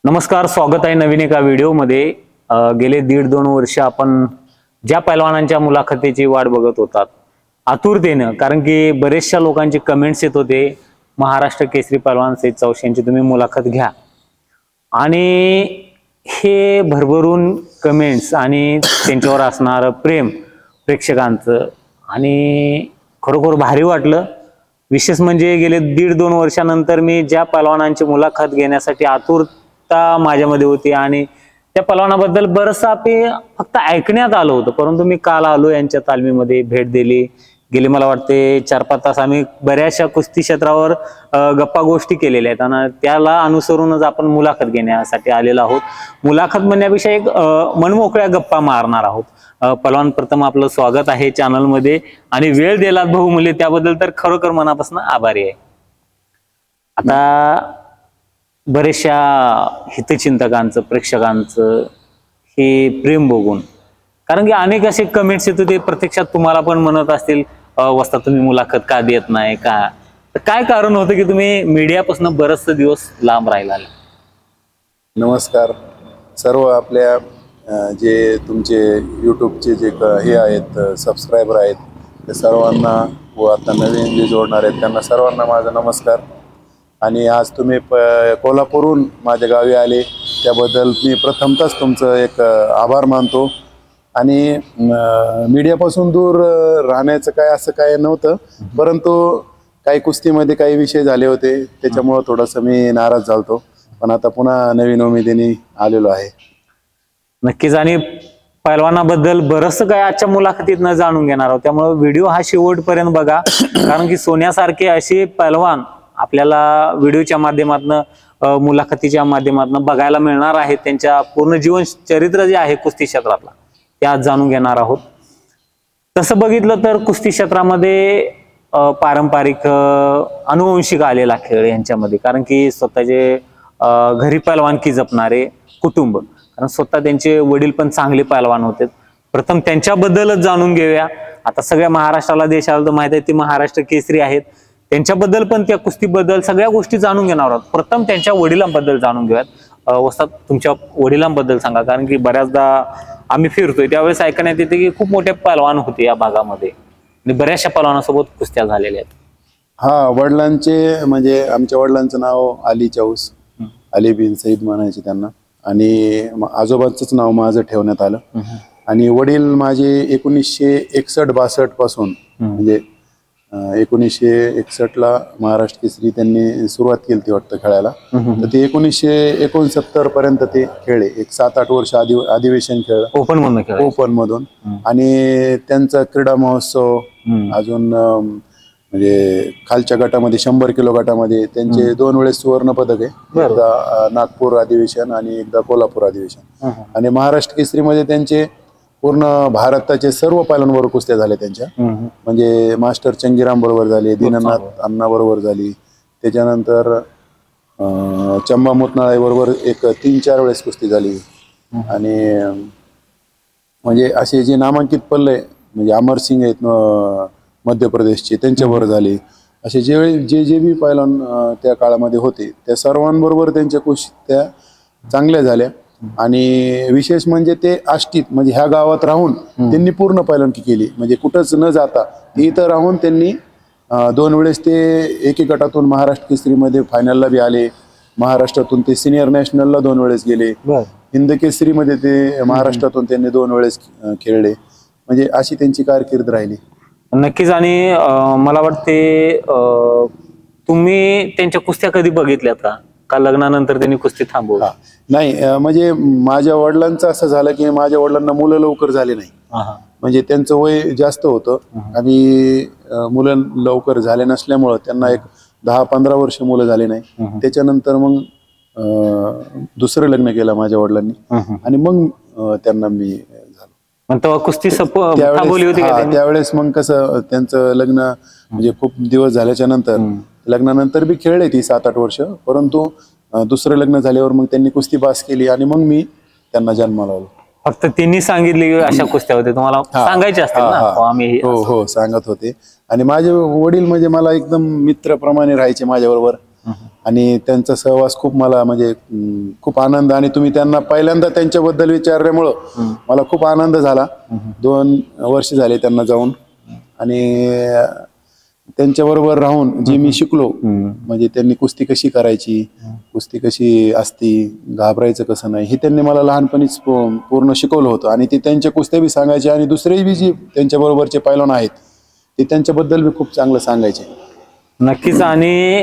नमस्कार, स्वागत आहे नवीन एका व्हिडिओमध्ये। गेले 1.5-2 वर्ष आपण ज्या पैलवानांच्या मुलाखतीची वाट बघत होतात आतुरतेने, कारण की बरेचशा लोकांचे कमेंट्स येत होते महाराष्ट्र केसरी पैलवान सईद चौशे यांची तुम्ही मुलाखत घ्या, आणि हे भरभरून कमेंट्स आणि त्यांच्यावर असणारं प्रेम प्रेक्षकांचं आणि खरोखर भारी वाटलं। विशेष म्हणजे गेले 1.5-2 वर्षानंतर मी ज्या पैलवानांची मुलाखत घेण्यासाठी आतुरता माझ्यामध्ये होती आणि त्या पैलवानाबद्दल बरंचसं फक्त ऐकण्यात आलं होतं, परंतु मी काल आलो यांच्या तालमीमध्ये, भेट दिली। गेले मला वाटते 4-5 तास आम्ही बऱ्याचशा कुस्ती क्षेत्रावर गप्पा गोष्टी केलेल्या आहेत आणि त्याला अनुसरूनच आपण मुलाखत घेण्यासाठी आलेलो आहोत। मुलाखत म्हणण्यापेक्षा एक मनमोकळ्या गप्पा मारणार आहोत। पैलवान, प्रथम आपलं स्वागत आहे चॅनलमध्ये आणि वेळ दिलात भाऊ मुले, त्याबद्दल तर खरोखर मनापासून आभारी आहे। आता बरेचशा हितचिंतकांचं प्रेक्षकांचं हे प्रेम बघून, कारण की अनेक असे कमेंट्स येत होते, प्रत्यक्षात तुम्हाला पण म्हणत असतील वस्ता तुम्ही मुलाखत का देत नाही का, तर काय कारण होतं की तुम्ही मीडियापासून बरेचसे दिवस लांब राहिला? नमस्कार सर्व आपल्या जे तुमचे यूट्यूबचे जे हे आहेत सबस्क्रायबर आहेत ते सर्वांना व आता नवीन जे जोडणार आहेत त्यांना सर्वांना माझा नमस्कार। आणि आज तुम्ही कोल्हापूरहून माझ्या गावी आले त्याबद्दल मी प्रथमतःच तुमचं एक आभार मानतो। आणि मीडियापासून दूर राहण्याचं काय असं काय नव्हतं, परंतु काही कुस्तीमध्ये काही विषय झाले होते त्याच्यामुळं थोडंसं मी नाराज झालतो, पण आता पुन्हा नवीन उमेदीने आलेलो आहे। नक्कीच, आणि पैलवानाबद्दल बरंचसं काय आजच्या मुलाखतीत न जाणून घेणार आहोत, त्यामुळे व्हिडिओ हा शेवटपर्यंत बघा, कारण की सोन्यासारखे असे पैलवान आपल्याला व्हिडिओच्या माध्यमातून मुलाखतीच्या माध्यमातून बघायला मिळणार आहेत। त्यांच्या पूर्ण जीवन चरित्र जे आहे कुस्ती क्षेत्रातला ते आज जाणून घेणार आहोत। तसं बघितलं तर कुस्ती क्षेत्रामध्ये पारंपरिक अनुवंशिक आलेला खेळ यांच्यामध्ये, कारण की स्वतःचे घरी पैलवानकी जपणारे कुटुंब, कारण स्वतः त्यांचे वडील पण चांगले पैलवान होते। प्रथम त्यांच्याबद्दलच जाणून घेऊया। आता सगळ्या महाराष्ट्राला, देशाला तर माहित आहे ते महाराष्ट्र केसरी आहेत, त्यांच्याबद्दल पण त्या कुस्तीबद्दल सगळ्या गोष्टी जाणून घेणार आहोत। प्रथम त्यांच्या वडिलांबद्दल जाणून घेऊयात। वस्ताद, तुमच्या वडिलांबद्दल सांगा, कारण की बऱ्याचदा आम्ही फिरतोय त्यावेळेस ऐकण्यात येते की खूप मोठे पैलवान होते या भागामध्ये आणि बऱ्याचशा पैलवानांसोबत कुस्त्या झालेल्या आहेत। हा, वडिलांचे म्हणजे आमच्या वडिलांचं नाव अली चौस, अली बिन सईद म्हणायचे त्यांना, आणि आजोबांचंच नाव माझं ठेवण्यात आलं। आणि वडील माझे 1961-62 पासून म्हणजे 1961ला महाराष्ट्र केसरी त्यांनी सुरुवात केली ती वाटतं खेळायला, तर ते 1969 पर्यंत ते खेळले, एक 7-8 वर्ष अधिवेशन खेळलं ओपन मधून। आणि त्यांचा क्रीडा महोत्सव अजून म्हणजे खालच्या गटामध्ये 100 किलो गटामध्ये त्यांचे 2 वेळेस सुवर्ण पदक आहे, एकदा नागपूर अधिवेशन आणि एकदा कोल्हापूर अधिवेशन। आणि महाराष्ट्र केसरीमध्ये त्यांचे पूर्ण भारताचे सर्व पैलवान कुस्त्या झाल्या त्यांच्या, म्हणजे मास्टर चंगीराम बरोबर झाले, दीननाथ अण्णा बरोबर झाली, त्याच्यानंतर चंबा मुतनाळे बरोबर एक 3-4 वेळेस कुस्ती झाली। आणि म्हणजे असे जे नामांकित पल्ले म्हणजे अमरसिंग आहेत मध्य प्रदेशचे, त्यांच्याबरोबर झाले। असे जे बी पैलवान त्या काळामध्ये होते त्या सर्वांबरोबर त्यांच्या कुस्त्या चांगल्या झाल्या। आणि विशेष म्हणजे ते आष्टीत म्हणजे ह्या गावात राहून त्यांनी पूर्ण पैलवानकी केली, म्हणजे कुठंच न जाता इथं राहून त्यांनी 2 वेळेस ते एकी गटातून महाराष्ट्र केसरीमध्ये फायनलला बी आले, महाराष्ट्रातून ते सिनियर नॅशनलला 2 वेळेस गेले, हिंद केसरीमध्ये ते महाराष्ट्रातून त्यांनी 2 वेळेस खेळले, म्हणजे अशी त्यांची कारकीर्द राहिली। नक्कीच, आणि मला वाटते तुम्ही त्यांच्या कुस्त्या कधी बघितल्यात का लग्नानंतर त्यांनी कुस्ती थांबवली? नाही, म्हणजे माझ्या वडिलांचं असं झालं की माझ्या वडिलांना मुलं लवकर झाले नाही, म्हणजे त्यांचं वय जास्त होतं आणि मुलं लवकर झाले नसल्यामुळं त्यांना एक 10-15 वर्ष मुलं झाले नाही। त्याच्यानंतर मग दुसरं लग्न केलं माझ्या वडिलांनी आणि मग त्यांना मी झालो। तेव्हा कुस्ती थांबवली होती त्यावेळेस मग कसं त्यांचं लग्न म्हणजे खूप दिवस झाल्याच्या नंतर, लग्नानंतर बी खेळले ती 7-8 वर्ष, परंतु दुसरं लग्न झाल्यावर मग त्यांनी कुस्ती पास केली आणि मग मी त्यांना जन्माला आलो। फक्त त्यांनी सांगितले अशा कुस्त्या होते, तुम्हाला सांगायचे असतील ना? आम्ही हो सांगत होते। आणि माझे वडील म्हणजे मला एकदम मित्राप्रमाणे राहायचे माझ्याबरोबर, आणि त्यांचा सहवास खूप मला म्हणजे खूप आनंद, आणि तुम्ही त्यांना पहिल्यांदा त्यांच्याबद्दल विचारल्यामुळं मला खूप आनंद झाला. 2 वर्ष झाले त्यांना जाऊन, आणि त्यांच्याबरोबर राहून जे मी शिकलो, म्हणजे त्यांनी कुस्ती कशी करायची, कुस्ती कशी असती, घाबरायचं कसं नाही, हे त्यांनी मला लहानपणीच पूर्ण शिकवलं होतं. आणि ते त्यांच्या कुस्त्या बी सांगायचे, आणि दुसरे बी जे त्यांच्याबरोबरचे पैलवान आहेत ते त्यांच्याबद्दल बी खूप चांगलं सांगायचे. नक्कीच. आणि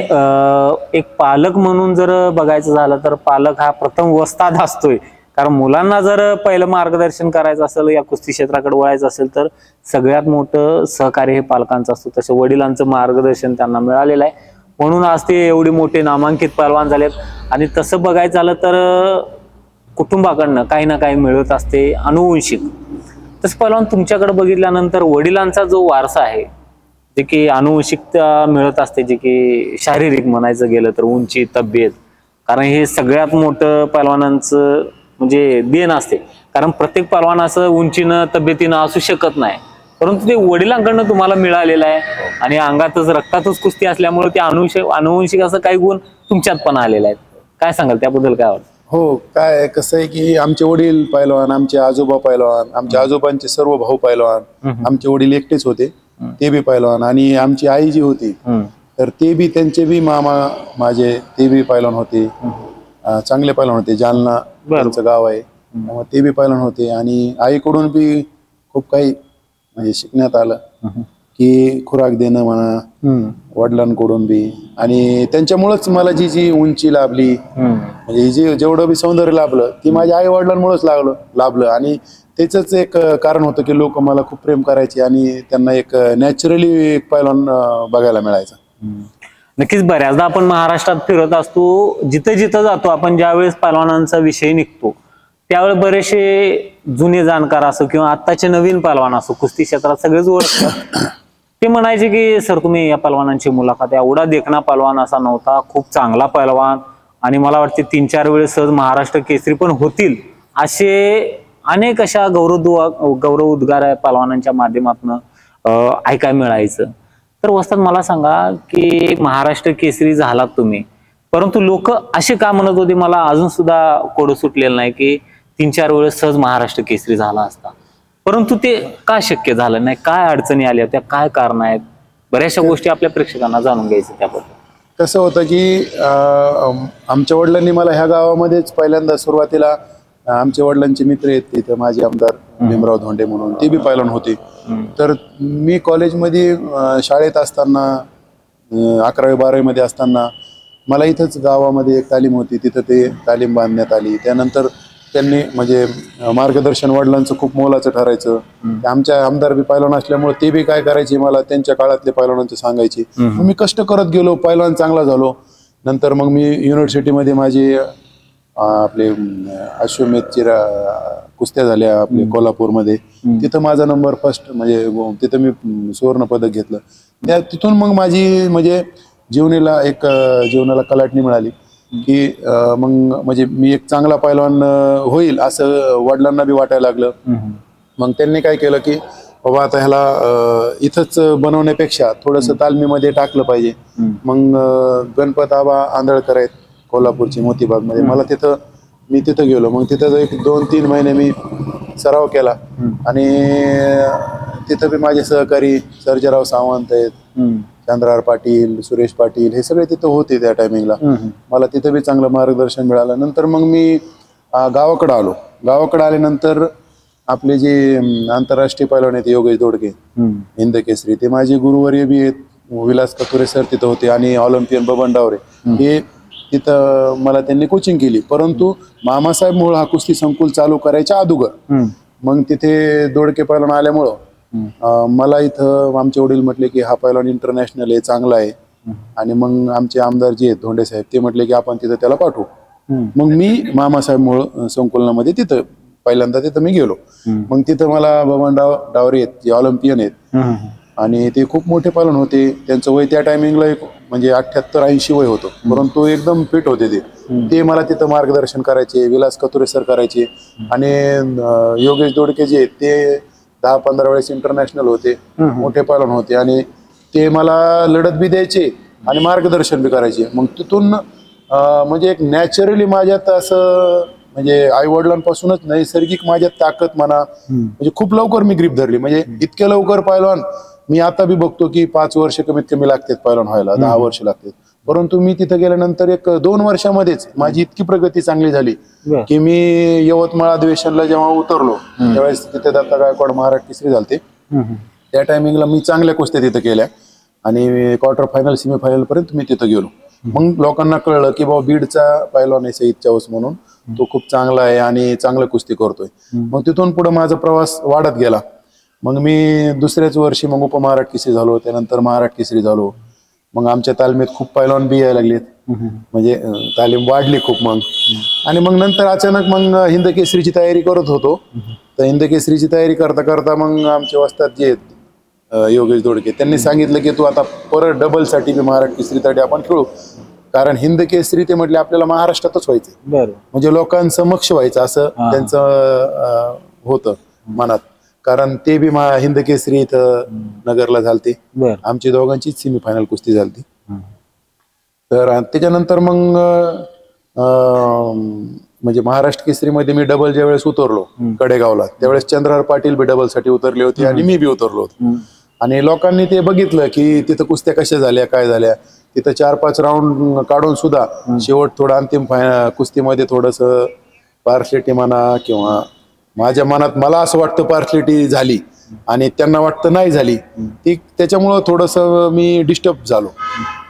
एक पालक म्हणून जर बघायचं झालं तर पालक हा प्रथम वस्ताद असतोय. कारण मुलांना जर पहिलं मार्गदर्शन करायचं असेल, या कुस्ती क्षेत्राकडे वळायचं असेल, तर सगळ्यात मोठं सहकार्य हे पालकांचं असतं. तसं वडिलांचं मार्गदर्शन त्यांना मिळालेलं आहे, म्हणून आज ते एवढे मोठे नामांकित पैलवान झालेत. आणि तसं बघायचं झालं तर कुटुंबाकडनं काही ना काही मिळत असते, अनुवंशिक. तसं पैलवान तुमच्याकडे बघितल्यानंतर वडिलांचा जो वारसा आहे, जे की अनुवंशिकता मिळत असते, जे की शारीरिक म्हणायचं गेलं तर उंची, तब्येत, कारण हे सगळ्यात मोठं पैलवानांचं म्हणजे देण असते. कारण प्रत्येक पैलवान असं उंचीनं तब्येतीनं असू शकत नाही, परंतु ते वडिलांकडनं तुम्हाला मिळालेलं आहे. आणि अंगातच रक्तातच कुस्ती असल्यामुळे ते अनुवंशिक असं काही गुण तुमच्यात पण आलेले आहेत. काय सांगाल त्याबद्दल? काय वाटतं? हो, काय कसं आहे की आमचे वडील पैलवान, आमचे आजोबा पैलवान, आमच्या आजोबांचे सर्व भाऊ पैलवान, आमचे वडील एकटेच होते ते बी पैलवान, आणि आमची आई जी होती तर ते बी, त्यांचे बी मामा माझे ते बी पैलवान होते, चांगले पैलवान होते. जालना त्यांचं गाव आहे, मग ते बी पैलवान होते. आणि आईकडून बी खूप काही म्हणजे शिकण्यात आलं, की खुराक देणं म्हणा, वडिलांकडून बी. आणि त्यांच्यामुळेच मला जी जी उंची लाभली, म्हणजे जे जेवढं बी सौंदर्य लाभलं, ती माझ्या आई वडिलांमुळेच लाभलं. आणि त्याच एक कारण होतं की लोक मला खूप प्रेम करायचे, आणि त्यांना एक नॅचरली एक पैलवान बघायला मिळायचा. नक्कीच. बऱ्याचदा आपण महाराष्ट्रात फिरत असतो, जिथं जिथं जातो आपण, ज्यावेळेस पैलवानांचा विषय निघतो त्यावेळेस बरेचसे जुने जाणकार असो किंवा आत्ताचे नवीन पैलवान असो, कुस्ती क्षेत्रात सगळेच ओळखतात. ते म्हणायचे की सर, तुम्ही या पैलवानांची मुलाखत, एवढा देखणा पैलवान असा नव्हता, खूप चांगला पैलवान, आणि मला वाटते 3-4 वेळेस सहज महाराष्ट्र केसरी पण होतील, असे अनेक अशा गौरव उद्गार पैलवानांच्या माध्यमातून ऐकायला मिळायचं. तर वस्ताद मला सांगा की महाराष्ट्र केसरी झालात तुम्ही, परंतु लोक असे का म्हणत होते, मला अजून सुद्धा कोड सुटलेलं नाही, की 3-4 वेळेस सहज महाराष्ट्र केसरी झाला असता, परंतु ते का शक्य झालं नाही? काय अडचणी आल्या त्या? काय कारण आहेत? बऱ्याचशा गोष्टी आपल्या प्रेक्षकांना जाणून घ्यायचं त्याबद्दल. कसं होतं की आमच्या वडिलांनी मला ह्या गावामध्येच पहिल्यांदा सुरुवातीला, आमचे वडिलांचे मित्र आहेत तिथं माझे आमदार भीमराव धोंडे म्हणून, ते बी पैलवान होते. तर मी कॉलेजमध्ये शाळेत असताना 11वी-12वी मध्ये असताना मला इथंच गावामध्ये एक तालीम होती, तिथं ते तालीम बांधण्यात आली. त्यानंतर त्यांनी म्हणजे मार्गदर्शन वडिलांचं खूप मोलाचं ठरायचं. आमच्या आमदार बी पैलवान असल्यामुळे ते बी काय करायचे, मला त्यांच्या काळातले पैलवानांचं सांगायचे. मी कष्ट करत गेलो, पैलवान चांगला झालो. नंतर मग मी युनिव्हर्सिटीमध्ये माझे आपले अश्वमेधची कुस्त्या झाल्या आपले कोल्हापूरमध्ये, तिथं माझा नंबर फर्स्ट, म्हणजे तिथं मी सुवर्ण पदक घेतलं. तिथून मग माझी म्हणजे जीवनाला कलाटणी मिळाली, की मग म्हणजे मी एक चांगला पैलवान होईल असं वडिलांना बी वाटायला लागलं. मग त्यांनी काय केलं की बाबा आता ह्याला इथंच बनवण्यापेक्षा थोडंसं तालमीमध्ये टाकलं पाहिजे. मग गणपत आबा आंधळकर आहेत कोल्हापूरची मोतीबागमध्ये, मी तिथं गेलो. मग तिथं एक 2-3 महिने मी सराव केला, आणि तिथं बी माझे सहकारी सर्जेराव सावंत आहेत, चंद्रार पाटील, सुरेश पाटील, हे सगळे तिथं होते त्या टायमिंगला. मला तिथं बी चांगलं मार्गदर्शन मिळालं. नंतर मग मी गावाकडे आलो. गावाकडे आल्यानंतर आपले जे आंतरराष्ट्रीय पैलवान आहेत योगेश दोडके, हिंद केसरी, ते माझे गुरुवर्य बी आहेत. विलास कतुरे सर तिथं होते, आणि ऑलिम्पियन बबन डावरे, हे तिथं मला त्यांनी कोचिंग केली. परंतु मामासाहेब मोहोळ हा कुस्ती संकुल चालू करायच्या अगोदर मग तिथे दोडके पैलवान आल्यामुळं मला इथं आमचे वडील म्हटले की हा पैलवान इंटरनॅशनल आहे, चांगला आहे. आणि मग आमचे आमदार जे आहेत धोंडे साहेब, ते म्हटले की आपण तिथं त्याला पाठवू. मग मी मामासाहेब मोहोळ संकुलनामध्ये तिथं पहिल्यांदा तिथं मी गेलो. मग तिथं मला बबन डावरे आहेत, जे ऑलिम्पियन आहेत, आणि ते खूप मोठे पैलवान होते. त्यांचं वय त्या टायमिंगला म्हणजे 78-80 वय होतं, परंतु एकदम फिट होते ते मला तिथं मार्गदर्शन करायचे. विलास कतुरे सर करायचे, आणि योगेश दोडके जे ते 10-15 वेळेस इंटरनॅशनल होते, मोठे पैलवान होते. आणि ते मला लढत बी द्यायचे, आणि मार्गदर्शन बी करायचे. मग तिथून म्हणजे एक नॅचरली माझ्यात असं म्हणजे आई वडिलांपासूनच नैसर्गिक माझ्यात ताकद म्हणा, म्हणजे खूप लवकर मी ग्रीप धरली. म्हणजे इतक्या लवकर पैलवान मी आता बी बघतो की 5 वर्ष कमीत कमी लागतात पैलवान व्हायला, 10 वर्ष लागतात. परंतु मी तिथे गेल्यानंतर 1-2 वर्षामध्येच माझी इतकी प्रगती चांगली झाली की मी यवतमाळ अधिवेशनला जेव्हा उतरलो त्यावेळेस तिथे दत्ता गायकवाड महाराष्ट्र केसरी झालते. त्या टायमिंगला मी चांगल्या कुस्त्या तिथे केल्या आणि क्वार्टर फायनल सेमीफायनल पर्यंत मी तिथे गेलो. मग लोकांना कळलं की बाबा बीडचा पैलवान आहे सईद चाऊस म्हणून, तो खूप चांगला आहे आणि चांगलं कुस्ती करतोय. मग तिथून पुढे माझा प्रवास वाढत गेला. मग मी दुसऱ्याच वर्षी मग उपमहाराष्ट्र केसरी झालो, त्यानंतर महाराष्ट्र केसरी झालो. मग आमच्या तालमीत खूप पैलवान बी यायला लागलेत, म्हणजे तालीम वाढली खूप. मग आणि मग नंतर अचानक मग हिंद केसरीची तयारी करत होतो. तर हिंद केसरीची तयारी करता करता मग आमचे वस्ताद जे आहेत योगेश दोडके, त्यांनी सांगितलं की तू आता परत डबलसाठी मी महाराष्ट्र केसरीसाठी आपण खेळू. कारण हिंद केसरी ते म्हटले आपल्याला महाराष्ट्रातच व्हायचं, म्हणजे लोकांसमक्ष व्हायचं असं त्यांचं होतं मनात. कारण ते बी हिंद केसरी इथं नगरला झालते, आमची दोघांचीच सेमीफायनल कुस्ती झालती. तर त्याच्यानंतर मग म्हणजे महाराष्ट्र केसरीमध्ये मी डबल ज्या वेळेस उतरलो कडेगावला, त्यावेळेस चंद्रहार पाटील बी डबल साठी उतरले होते आणि मी बी उतरलो होतो. आणि लोकांनी ते बघितलं की तिथं कुस्त्या कशा झाल्या काय झाल्या. तिथं 4-5 राऊंड काढून सुद्धा शेवट थोडं अंतिम कुस्तीमध्ये थोडस पार्शलिटी म्हणा किंवा माझ्या मनात मला असं वाटतं पार्शलिटी झाली आणि त्यांना वाटतं नाही झाली, ती त्याच्यामुळं थोडंसं मी डिस्टर्ब झालो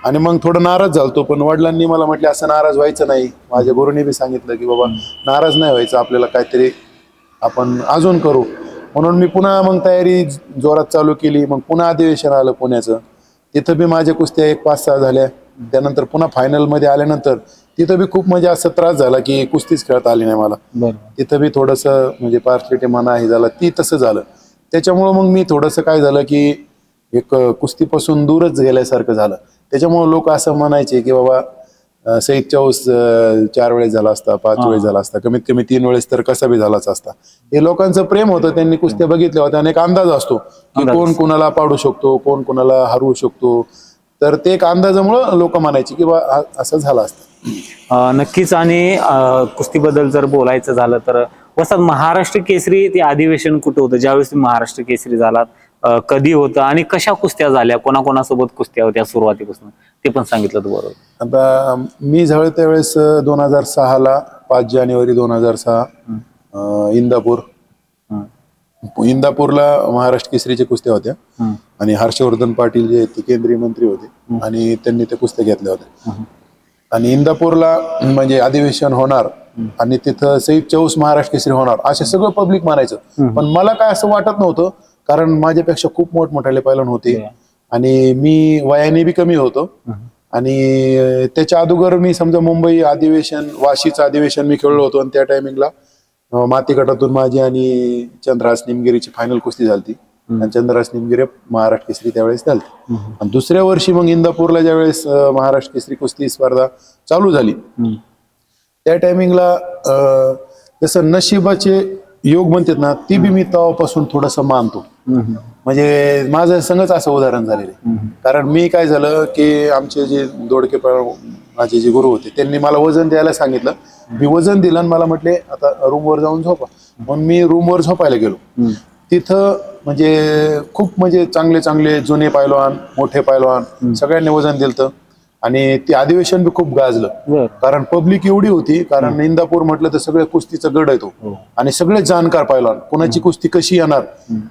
आणि मग थोडं नाराज झालतो. पण वडिलांनी मला म्हटले असं नाराज व्हायचं नाही. माझ्या गुरुने बी सांगितलं की बाबा नाराज नाही व्हायचं, आपल्याला काहीतरी आपण अजून करू. म्हणून मी पुन्हा मग तयारी जोरात चालू केली. मग पुन्हा अधिवेशन आलं पुण्याचं, तिथं बी माझ्या कुस्त्या 1-5-6 झाल्या. त्यानंतर पुन्हा फायनलमध्ये आल्यानंतर तिथं बी खूप म्हणजे असं त्रास झाला की कुस्तीच खेळता आली नाही मला. तिथं बी थोडंसं म्हणजे पार्शलिटी म्हणा हे झालं, ती तसं झालं. त्याच्यामुळं मग मी थोडंसं काय झालं की एक कुस्तीपासून दूरच गेल्यासारखं झालं. त्याच्यामुळे लोक असं म्हणायचे की बाबा सईद चाऊस 4 वेळेस झाला असता, 5 वेळेस झाला असता, कमीत कमी 3 वेळेस तर कसा बी झालाच असता. हे लोकांचं प्रेम होतं, त्यांनी कुस्त्या बघितल्या होत्या आणि एक अंदाज असतो की कोण कुणाला पाडू शकतो, कोण कुणाला हरवू शकतो. तर ते एक अंदाजामुळं लोक म्हणायचे की बा असं झालं असतं. नक्कीच. आणि कुस्तीबद्दल जर बोलायचं झालं तर वसंत, महाराष्ट्र केसरी ते अधिवेशन कुठं होतं ज्यावेळेस तुम्ही महाराष्ट्र केसरी झालात, कधी होतं आणि कशा कुस्त्या झाल्या, कोणाकोणासोबत कुस्त्या होत्या सुरुवातीपासून, ते पण सांगितलं तर बरोबर. आता मी झालं त्यावेळेस 2006ला 5 जानेवारी 2006 इंदापूरला महाराष्ट्र केसरीच्या कुस्त्या होत्या आणि हर्षवर्धन पाटील जे ते केंद्रीय मंत्री होते आणि त्यांनी त्या कुस्त्या घेतल्या होत्या. आणि इंदापूरला म्हणजे अधिवेशन होणार आणि तिथं सईद चाऊस महाराष्ट्र केसरी होणार असं सगळं पब्लिक मानायचं. पण मला काय असं वाटत नव्हतं, कारण माझ्यापेक्षा खूप मोठमोठाले पैलवान होते आणि मी वयाने बी कमी होतो. आणि त्याच्या अगोदर मी समजा मुंबई अधिवेशन, वाशीचं अधिवेशन मी खेळलो होतो आणि त्या टायमिंगला माती गटातून माझी आणि चंद्रहास निमगिरीची फायनल कुस्ती झाली आणि चंद्रहास निमगिरी महाराष्ट्र केसरी त्यावेळेस झाली. आणि दुसऱ्या वर्षी मग इंदापूरला ज्यावेळेस महाराष्ट्र केसरी कुस्ती स्पर्धा चालू झाली त्या टायमिंगला जसं नशिबाचे योग म्हणतात ना, ती बी मी तेव्हापासून थोडंसं मानतो. म्हणजे माझं संगच असं उदाहरण झालेलं आहे. कारण मी काय झालं की आमचे जे दोडके माझे जे गुरु होते त्यांनी मला वजन द्यायला सांगितलं. मी वजन दिलं आणि मला म्हटले आता रूमवर जाऊन झोपा. म्हणून मी रूमवर झोपायला गेलो. तिथं म्हणजे खूप म्हणजे चांगले चांगले जुने पैलवान, मोठे पैलवान सगळ्यांनी वजन दिलं आणि ते अधिवेशन बी खूप गाजलं. कारण पब्लिक एवढी होती, कारण इंदापूर म्हटलं तर सगळे कुस्तीचा गड आहे तो आणि सगळे जाणकार पैलवान. कोणाची कुस्ती कशी येणार,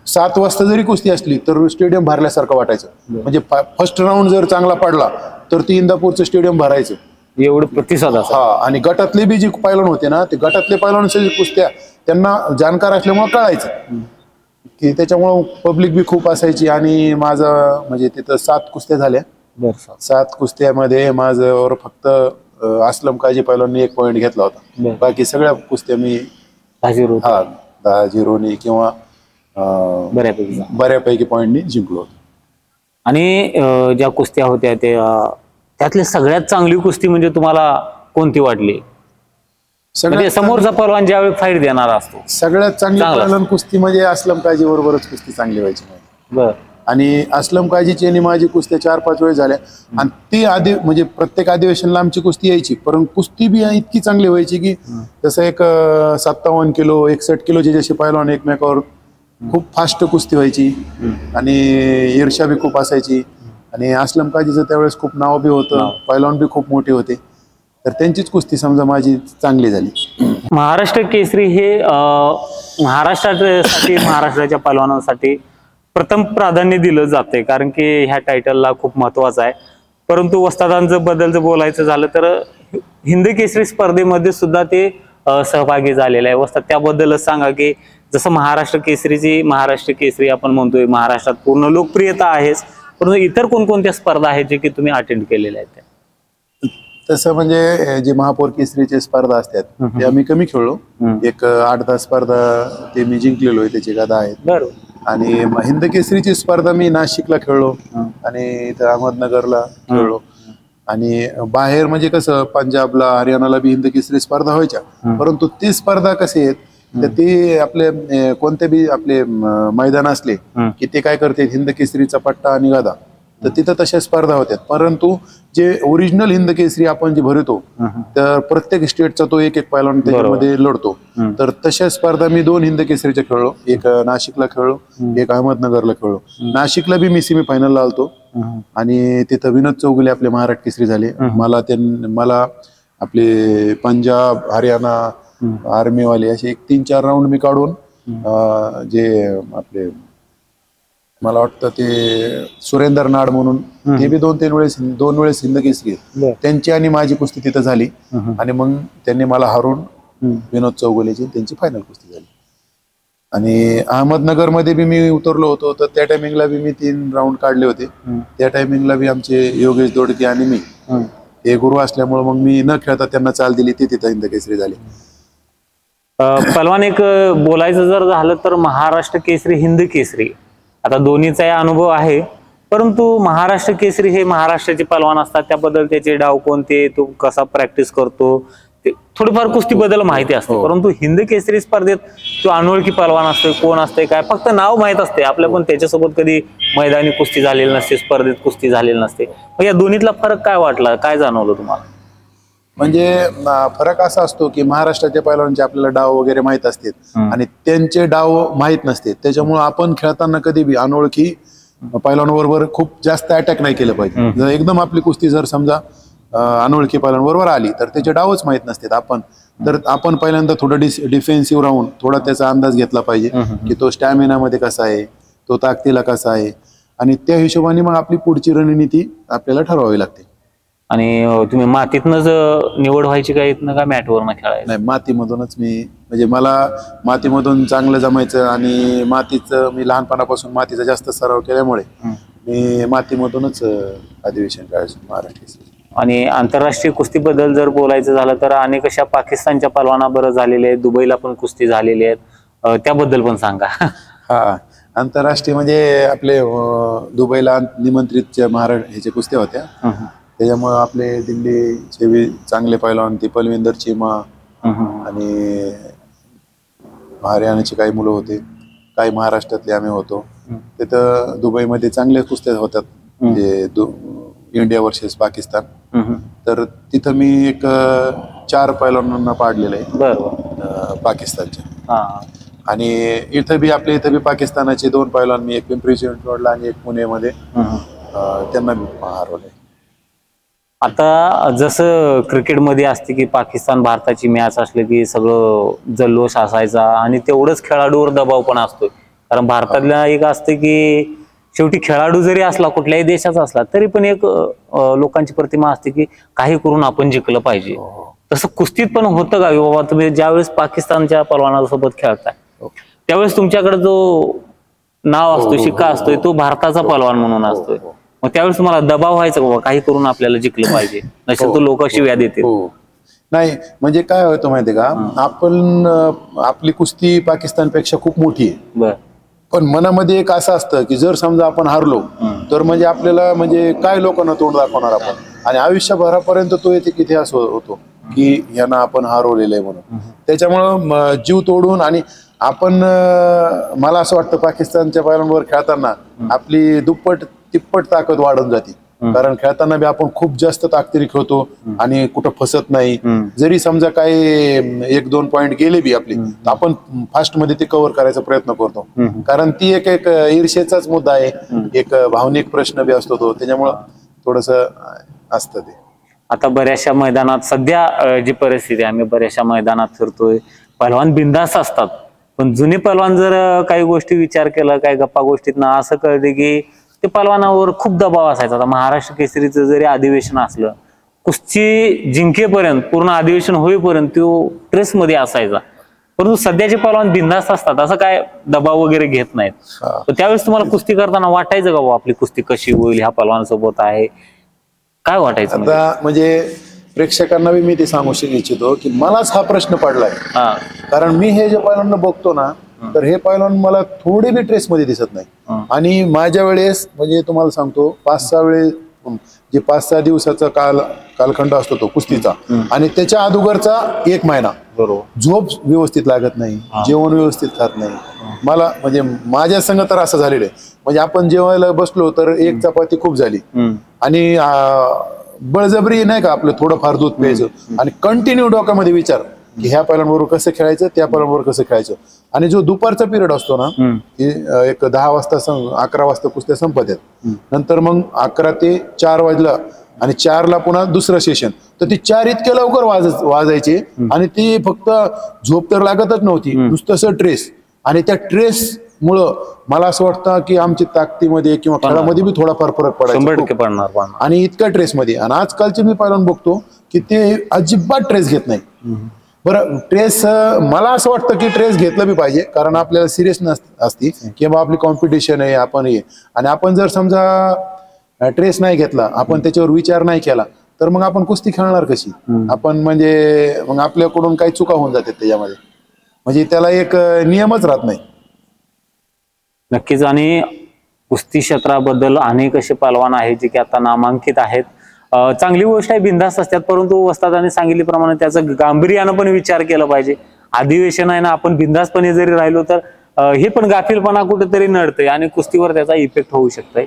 7 वाजता जरी कुस्ती असली तर स्टेडियम भरल्यासारखं वाटायचं. म्हणजे फर्स्ट राऊंड जर चांगला पडला तर ती इंदापूरचं स्टेडियम भरायचं, एवढं प्रतिसाद. हा. आणि गटातले बी जे पैलवान होते ना, ते गटातले पैलवानांच्या कुस्त्या त्यांना जाणकार असल्यामुळे कळायचं की त्याच्यामुळं पब्लिक बी खूप असायची. आणि माझं म्हणजे तिथं 7 कुस्त्या झाल्या. 7 कुस्त्यामध्ये माझ्यावर फक्त असलम काजी पैलवाननी 1 पॉईंट घेतला होता. बाकी सगळ्या कुस्त्या मी 10-0 किंवा बऱ्यापैकी पॉईंटनी जिंकलो होतो. आणि ज्या कुस्त्या होत्या त्यातली सगळ्यात चांगली कुस्ती म्हणजे तुम्हाला कोणती वाटली? म्हणजे समोरचा पैलवान ज्यावेळी फाईट देणारा असतो सगळ्यात चांगली पैलवान कुस्ती म्हणजे असलम काजी बरोबरच कुस्ती चांगली व्हायची. आणि असलम काजीची आणि माझी कुस्त्या 4-5 वेळेस झाल्या आणि ती आधी म्हणजे प्रत्येक अधिवेशनला आमची कुस्ती यायची, परंतु कुस्ती बी इतकी चांगली व्हायची की जसं एक 57 किलो 61 किलोचे जसे पैलवान एकमेकावर खूप फास्ट कुस्ती व्हायची आणि ईर्ष्या बी खूप असायची आणि असलम काजीचं त्यावेळेस खूप नाव बी होतं, पैलवान बी खूप मोठे होते, तर त्यांचीच कुस्ती समजा माझी चांगली झाली. महाराष्ट्र केसरी हे महाराष्ट्रासाठी महाराष्ट्राच्या पैलवानांसाठी प्रथम प्राधान्य दिलं जाते, कारण की ह्या टायटलला खूप महत्वाचं आहे. परंतु वस्तादांचं बद्दल बोलायचं झालं तर हिंद केसरी स्पर्धेमध्ये सुद्धा ते सहभागी झालेले आहे. वस्ताद त्याबद्दलच सांगा की जसं महाराष्ट्र केसरी आपण म्हणतोय, महाराष्ट्रात पूर्ण लोकप्रियता आहेच, परंतु इतर कोणकोणत्या स्पर्धा आहेत जे की तुम्ही अटेंड केलेल्या आहेत? तसं म्हणजे जे महापौर केसरीचे स्पर्धा असतात ते आम्ही कमी खेळलो. एक 8-10 स्पर्धा ते मी जिंकलेलो आहे, त्याची गाथा आहेत. बरोबर. आणि हिंद केसरीची स्पर्धा मी नाशिकला खेळलो आणि इथं अहमदनगरला खेळलो. आणि बाहेर म्हणजे कसं पंजाबला हरियाणाला बी हिंद केसरी स्पर्धा व्हायच्या, परंतु ती स्पर्धा कशी आहेत तर ते आपले कोणते बी आपले मैदान असले की ते काय करते, हिंद केसरीचा पट्टा आणि गदा, तर तिथं तशा स्पर्धा होत्या. परंतु जे ओरिजिनल हिंद केसरी आपण जे भरतो तर प्रत्येक स्टेटचा तो एक पैलवान त्याच्यामध्ये लढतो. तर तशा स्पर्धा मी 2 हिंद केसरीच्या खेळलो, एक नाशिकला खेळलो, एक अहमदनगरला खेळलो. नाशिकला बी मी सेमीफायनलला आलतो आणि तिथं विनोद चौगुले आपले महाराष्ट्र केसरी झाले. मला आपले पंजाब हरियाणा आर्मीवाले असे एक 3-4 राऊंड मी काढून जे आपले मला वाटतं ते सुरेंदर नाड म्हणून ते बी 2 वेळेस हिंद केसरी, त्यांची आणि माझी कुस्ती तिथं झाली आणि मग त्यांनी मला हारून विनोद चौगुलेची त्यांची फायनल कुस्ती झाली. आणि अहमदनगर मध्ये बी मी उतरलो होतो, तर त्या टायमिंगला बी मी 3 राऊंड काढले होते. त्या टायमिंगला बी आमचे योगेश दोडके आणि मी हे गुरु असल्यामुळे मग मी न खेळता त्यांना चाल दिली, ती तिथं हिंद केसरी झाली. पहलवान एक बोलायचं जर झालं तर महाराष्ट्र केसरी हिंद केसरी आता दोन्हीचा अनुभव आहे, परंतु महाराष्ट्र केसरी हे महाराष्ट्राचे पहलवान असतात, त्याबद्दल त्याचे डाव कोणते, तो कसा प्रॅक्टिस करतो, ते थोडीफार कुस्तीबद्दल माहिती असते. परंतु हिंद केसरी स्पर्धेत तो अनोळखी पहलवान असतोय, कोण असते काय, फक्त नाव माहित असते आपल्या, पण त्याच्यासोबत कधी मैदानी कुस्ती झालेली नसते, स्पर्धेत कुस्ती झालेली नसते. मग या दोन्हीतला फरक काय वाटला, काय जाणवलं तुम्हाला? म्हणजे फरक असा असतो की महाराष्ट्राच्या पैलवानांचे आपल्याला डाव वगैरे माहित असतात आणि त्यांचे डाव माहित नसते, त्याच्यामुळे आपण खेळताना कधी बी अनोळखी पैलवानाबरोबर खूप जास्त अटॅक नाही केलं पाहिजे. जर एकदम आपली कुस्ती जर समजा अनोळखी पैलवानाबरोबर आली तर त्याचे डावच माहित नसतात, आपण पहिल्यांदा थोडं डिफेन्सिव्ह राहून थोडा त्याचा अंदाज घेतला पाहिजे की तो स्टॅमिना मध्ये कसा आहे, तो ताकदीला कसा आहे, आणि त्या हिशोबाने मग आपली पुढची रणनीती आपल्याला ठरवावी लागते. आणि तुम्ही मातीतनच निवड व्हायची का इथनं, का मॅटवर खेळायचं? नाही, मातीमधूनच म्हणजे मला मातीमधून चांगलं जमायचं आणि मी लहानपणापासून मातीचा जास्त सराव केल्यामुळे मी मातीमधूनच अधिवेशन करायचो महाराष्ट्र. आणि आंतरराष्ट्रीय कुस्तीबद्दल जर बोलायचं झालं तर अनेक अशा पाकिस्तानच्या पहलवाना बरं झालेले आहेत, दुबईला पण कुस्ती झालेली आहेत, त्याबद्दल पण सांगा. हा, आंतरराष्ट्रीय म्हणजे आपले दुबईला निमंत्रित ह्याच्या कुस्त्या होत्या, त्याच्यामुळे आपले दिल्लीचे बी चांगले पैलवान ती पलविंदर चीमा आणि हरियाणाची काही मुलं होते, काही महाराष्ट्रातले आम्ही होतो. तिथं दुबईमध्ये चांगल्या कुस्त्या होतात, म्हणजे इंडिया वर्सेस पाकिस्तान. तर तिथं मी एक 4 पैलवानांना पाडलेलं आहे पाकिस्तानच्या. आणि इथं बी पाकिस्तानाचे 2 पैलवान मी, एक पिंपरी चिंचवडला आणि एक पुणेमध्ये, त्यांना मी हरवलंय. आता जसं क्रिकेटमध्ये असते की पाकिस्तान भारताची मॅच असली की सगळं जल्लोष असायचा आणि तेवढंच खेळाडूवर दबाव पण असतो, कारण भारतातल्या एक असते की शेवटी खेळाडू जरी असला कुठल्याही देशाचा असला तरी पण एक लोकांची प्रतिमा असते की काही करून आपण जिंकलं पाहिजे. तसं कुस्तीत पण होतं का बाबा, तुम्ही ज्यावेळेस पाकिस्तानच्या पहलवानासोबत खेळताय त्यावेळेस तुमच्याकडे जो नाव असतो, शिक्का असतोय, तो भारताचा पहलवान म्हणून असतोय, मग त्यावेळेस तुम्हाला दबाव व्हायचा बाबा काही करून आपल्याला जिंकलं पाहिजे, नसेल तो लोक शिव्या देतील? नाही, म्हणजे काय होतं माहितीये का, आपली कुस्ती पाकिस्तानपेक्षा खूप मोठी आहे, पण मनामध्ये एक असं असतं की जर समजा आपण हारलो तर म्हणजे आपल्याला म्हणजे काय लोकांना तोंड दाखवणार आपण, आणि आयुष्यभरापर्यंत तो येते इतिहास होतो की यांना आपण हरवलेलं आहे म्हणून. त्याच्यामुळं जीव तोडून, आणि आपण मला असं वाटतं पाकिस्तानच्या पैलवानवर खेळताना आपली दुप्पट तिप्पट ताकद वाढून जाते. कारण खेळताना बी आपण खूप जास्त ताकदीने खेळतो आणि कुठं फसत नाही. जरी समजा काही 1-2 पॉइंट गेले बी आपले तर आपण फास्ट मध्ये ते कव्हर करायचा प्रयत्न करतो. कारण ती एक ईर्ष्येचाच मुद्दा आहे, एक भावनिक प्रश्न बी असतो तो, त्याच्यामुळं थोडस असतं ते. आता बऱ्याचशा मैदानात सध्या जी परिस्थिती आहे, आम्ही बऱ्याचशा मैदानात फिरतोय, पहलवान बिंदास असतात, पण जुने पहलवान जर काही गोष्टी विचार केला, काही गप्पा गोष्टीत ना असं कळते की ते पहलवानावर खूप दबाव असायचा. आता महाराष्ट्र केसरीचं जरी अधिवेशन असलं, कुस्ती जिंकेपर्यंत, पूर्ण अधिवेशन होईपर्यंत तो ट्रेस मध्ये असायचा. परंतु सध्याचे पहलवान बिंदास असतात, असं काय दबाव वगैरे घेत नाहीत. त्यावेळेस तुम्हाला कुस्ती करताना वाटायचं का बाबा आपली कुस्ती कशी होईल, ह्या पहलवानासोबत आहे, काय वाटायचं? आता म्हणजे प्रेक्षकांना बी मी ते सांगू इच्छितो की मलाच हा प्रश्न पडलाय. कारण मी हे जे पैलवान बघतो ना, तर हे पैलवान मला थोडे बी ट्रेस मध्ये दिसत नाही. आणि माझ्या वेळेस म्हणजे तुम्हाला सांगतो 5-6 वेळेस जे 5-6 दिवसाचा कालखंड असतो तो कुस्तीचा, आणि त्याच्या अगोदरचा 1 महिना बरोबर झोप व्यवस्थित लागत नाही, जेवण व्यवस्थित खात नाही. मला म्हणजे माझ्या संग तर असं झालेलं आहे, म्हणजे आपण जेवायला बसलो तर 1 चपाती खूप झाली, आणि बळजबरी नाही का आपलं थोडंफार दूध प्यायचं, आणि कंटिन्यू डोक्यामध्ये विचार की ह्या पैलवानबरोबर कसं खेळायचं, त्या पैलवानबरोबर कसं खेळायचं. आणि जो दुपारचा पिरियड असतो ना, एक 10 वाजता 11 वाजता कुस्त्या संपत आहेत, नंतर मग 11 ते 4 वाजला, आणि 4ला पुन्हा दुसरं सेशन, तर ती 4 इतके लवकर वाजायचे, आणि ती फक्त झोप तर लागतच नव्हती, नुसतं ट्रेस. आणि त्या ट्रेस मुळे मला असं वाटतं की आमची ताकदीमध्ये किंवा खेळामध्ये बी थोडाफार फरक पडायचा, आणि इतक्या ट्रेसमध्ये. आणि आजकालचे मी पैलवान बघतो की ते अजिबात ट्रेस घेत नाही. बरं, ट्रेस मला असं वाटतं की ट्रेस घेतलं बी पाहिजे, कारण आपल्याला सिरियसनेस असती की बाबा आपली कॉम्पिटिशन आहे, आपण हे. आणि आपण जर समजा ट्रेस नाही घेतला, आपण त्याच्यावर विचार नाही केला, तर मग आपण कुस्ती खेळणार कशी? आपण म्हणजे मग आपल्याकडून काही चुका होऊन जातात त्याच्यामध्ये, म्हणजे त्याला एक नियमच राहत नाही. नक्कीच. आणि कुस्ती क्षेत्राबद्दल अनेक असे पहलवान आहेत जे की आता नामांकित आहेत. चांगली गोष्ट आहे, बिनधास्त असतात, परंतु वस्तादाने सांगितल्याप्रमाणे त्याचं गांभीर्यानं पण विचार केला पाहिजे. अधिवेशन आहे ना, आपण बिनधास्तपणे जरी राहिलो तर हे पण गाफीलपणा कुठेतरी नडतंय आणि कुस्तीवर त्याचा इफेक्ट होऊ शकतोय.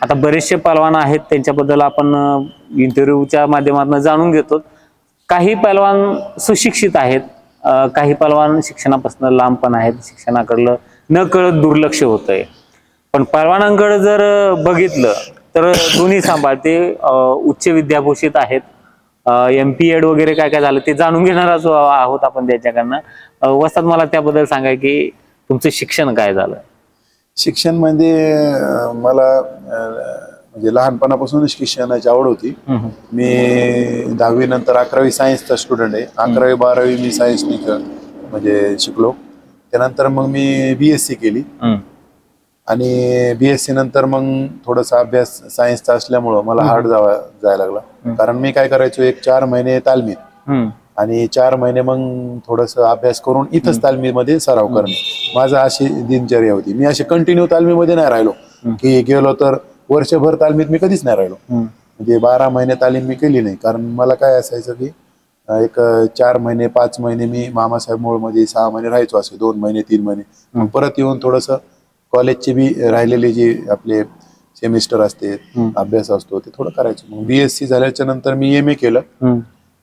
आता बरेचसे पहलवान आहेत, त्यांच्याबद्दल आपण इंटरव्ह्यूच्या माध्यमातून जाणून घेतो. काही पहलवान सुशिक्षित आहेत, काही पहलवान शिक्षणापासून लांब पण आहेत, शिक्षणाकडलं न कळत दुर्लक्ष होतंय. पण पहलवानांकडे जर बघितलं तर दोन्ही सांभाळते, उच्च विद्याभूषित आहेत, MP.Ed वगैरे काय काय झालं ते जाणून घेणारच आहोत आपण त्याच्याकडनं. वस्ताद, मला त्याबद्दल सांगा की तुमचं शिक्षण काय झालं? शिक्षण म्हणजे मला म्हणजे लहानपणापासूनच शिक्षणाची आवड होती. मी 10वी नंतर 11वी सायन्सचा स्टुडंट आहे. 11वी 12वी मी सायन्सनी म्हणजे शिकलो. त्यानंतर मग मी BSc केली, आणि BSc नंतर मग थोडासा अभ्यास सायन्सचा असल्यामुळं मला हार्ड जायला लागला. कारण मी काय करायचो, 4 महिने तालमीत, आणि 4 महिने मग थोडस अभ्यास करून इथंच तालमीमध्ये सराव करणे, माझा अशी दिनचर्या होती. मी असे कंटिन्यू तालमीमध्ये नाही राहिलो की गेलो तर वर्षभर तालमीत मी कधीच नाही राहिलो. म्हणजे 12 महिने तालीम मी केली नाही. कारण मला काय असायचं की एक 4 महिने 5 महिने मी मामासाहेब मोळमध्ये 6 महिने राहायचो, असे 2 महिने 3 महिने, मग परत येऊन थोडस कॉलेजचे बी राहिलेले जे आपले सेमिस्टर असते, अभ्यास असतो, ते थोडं करायचं. मग BSc झाल्याच्या नंतर मी MA केलं,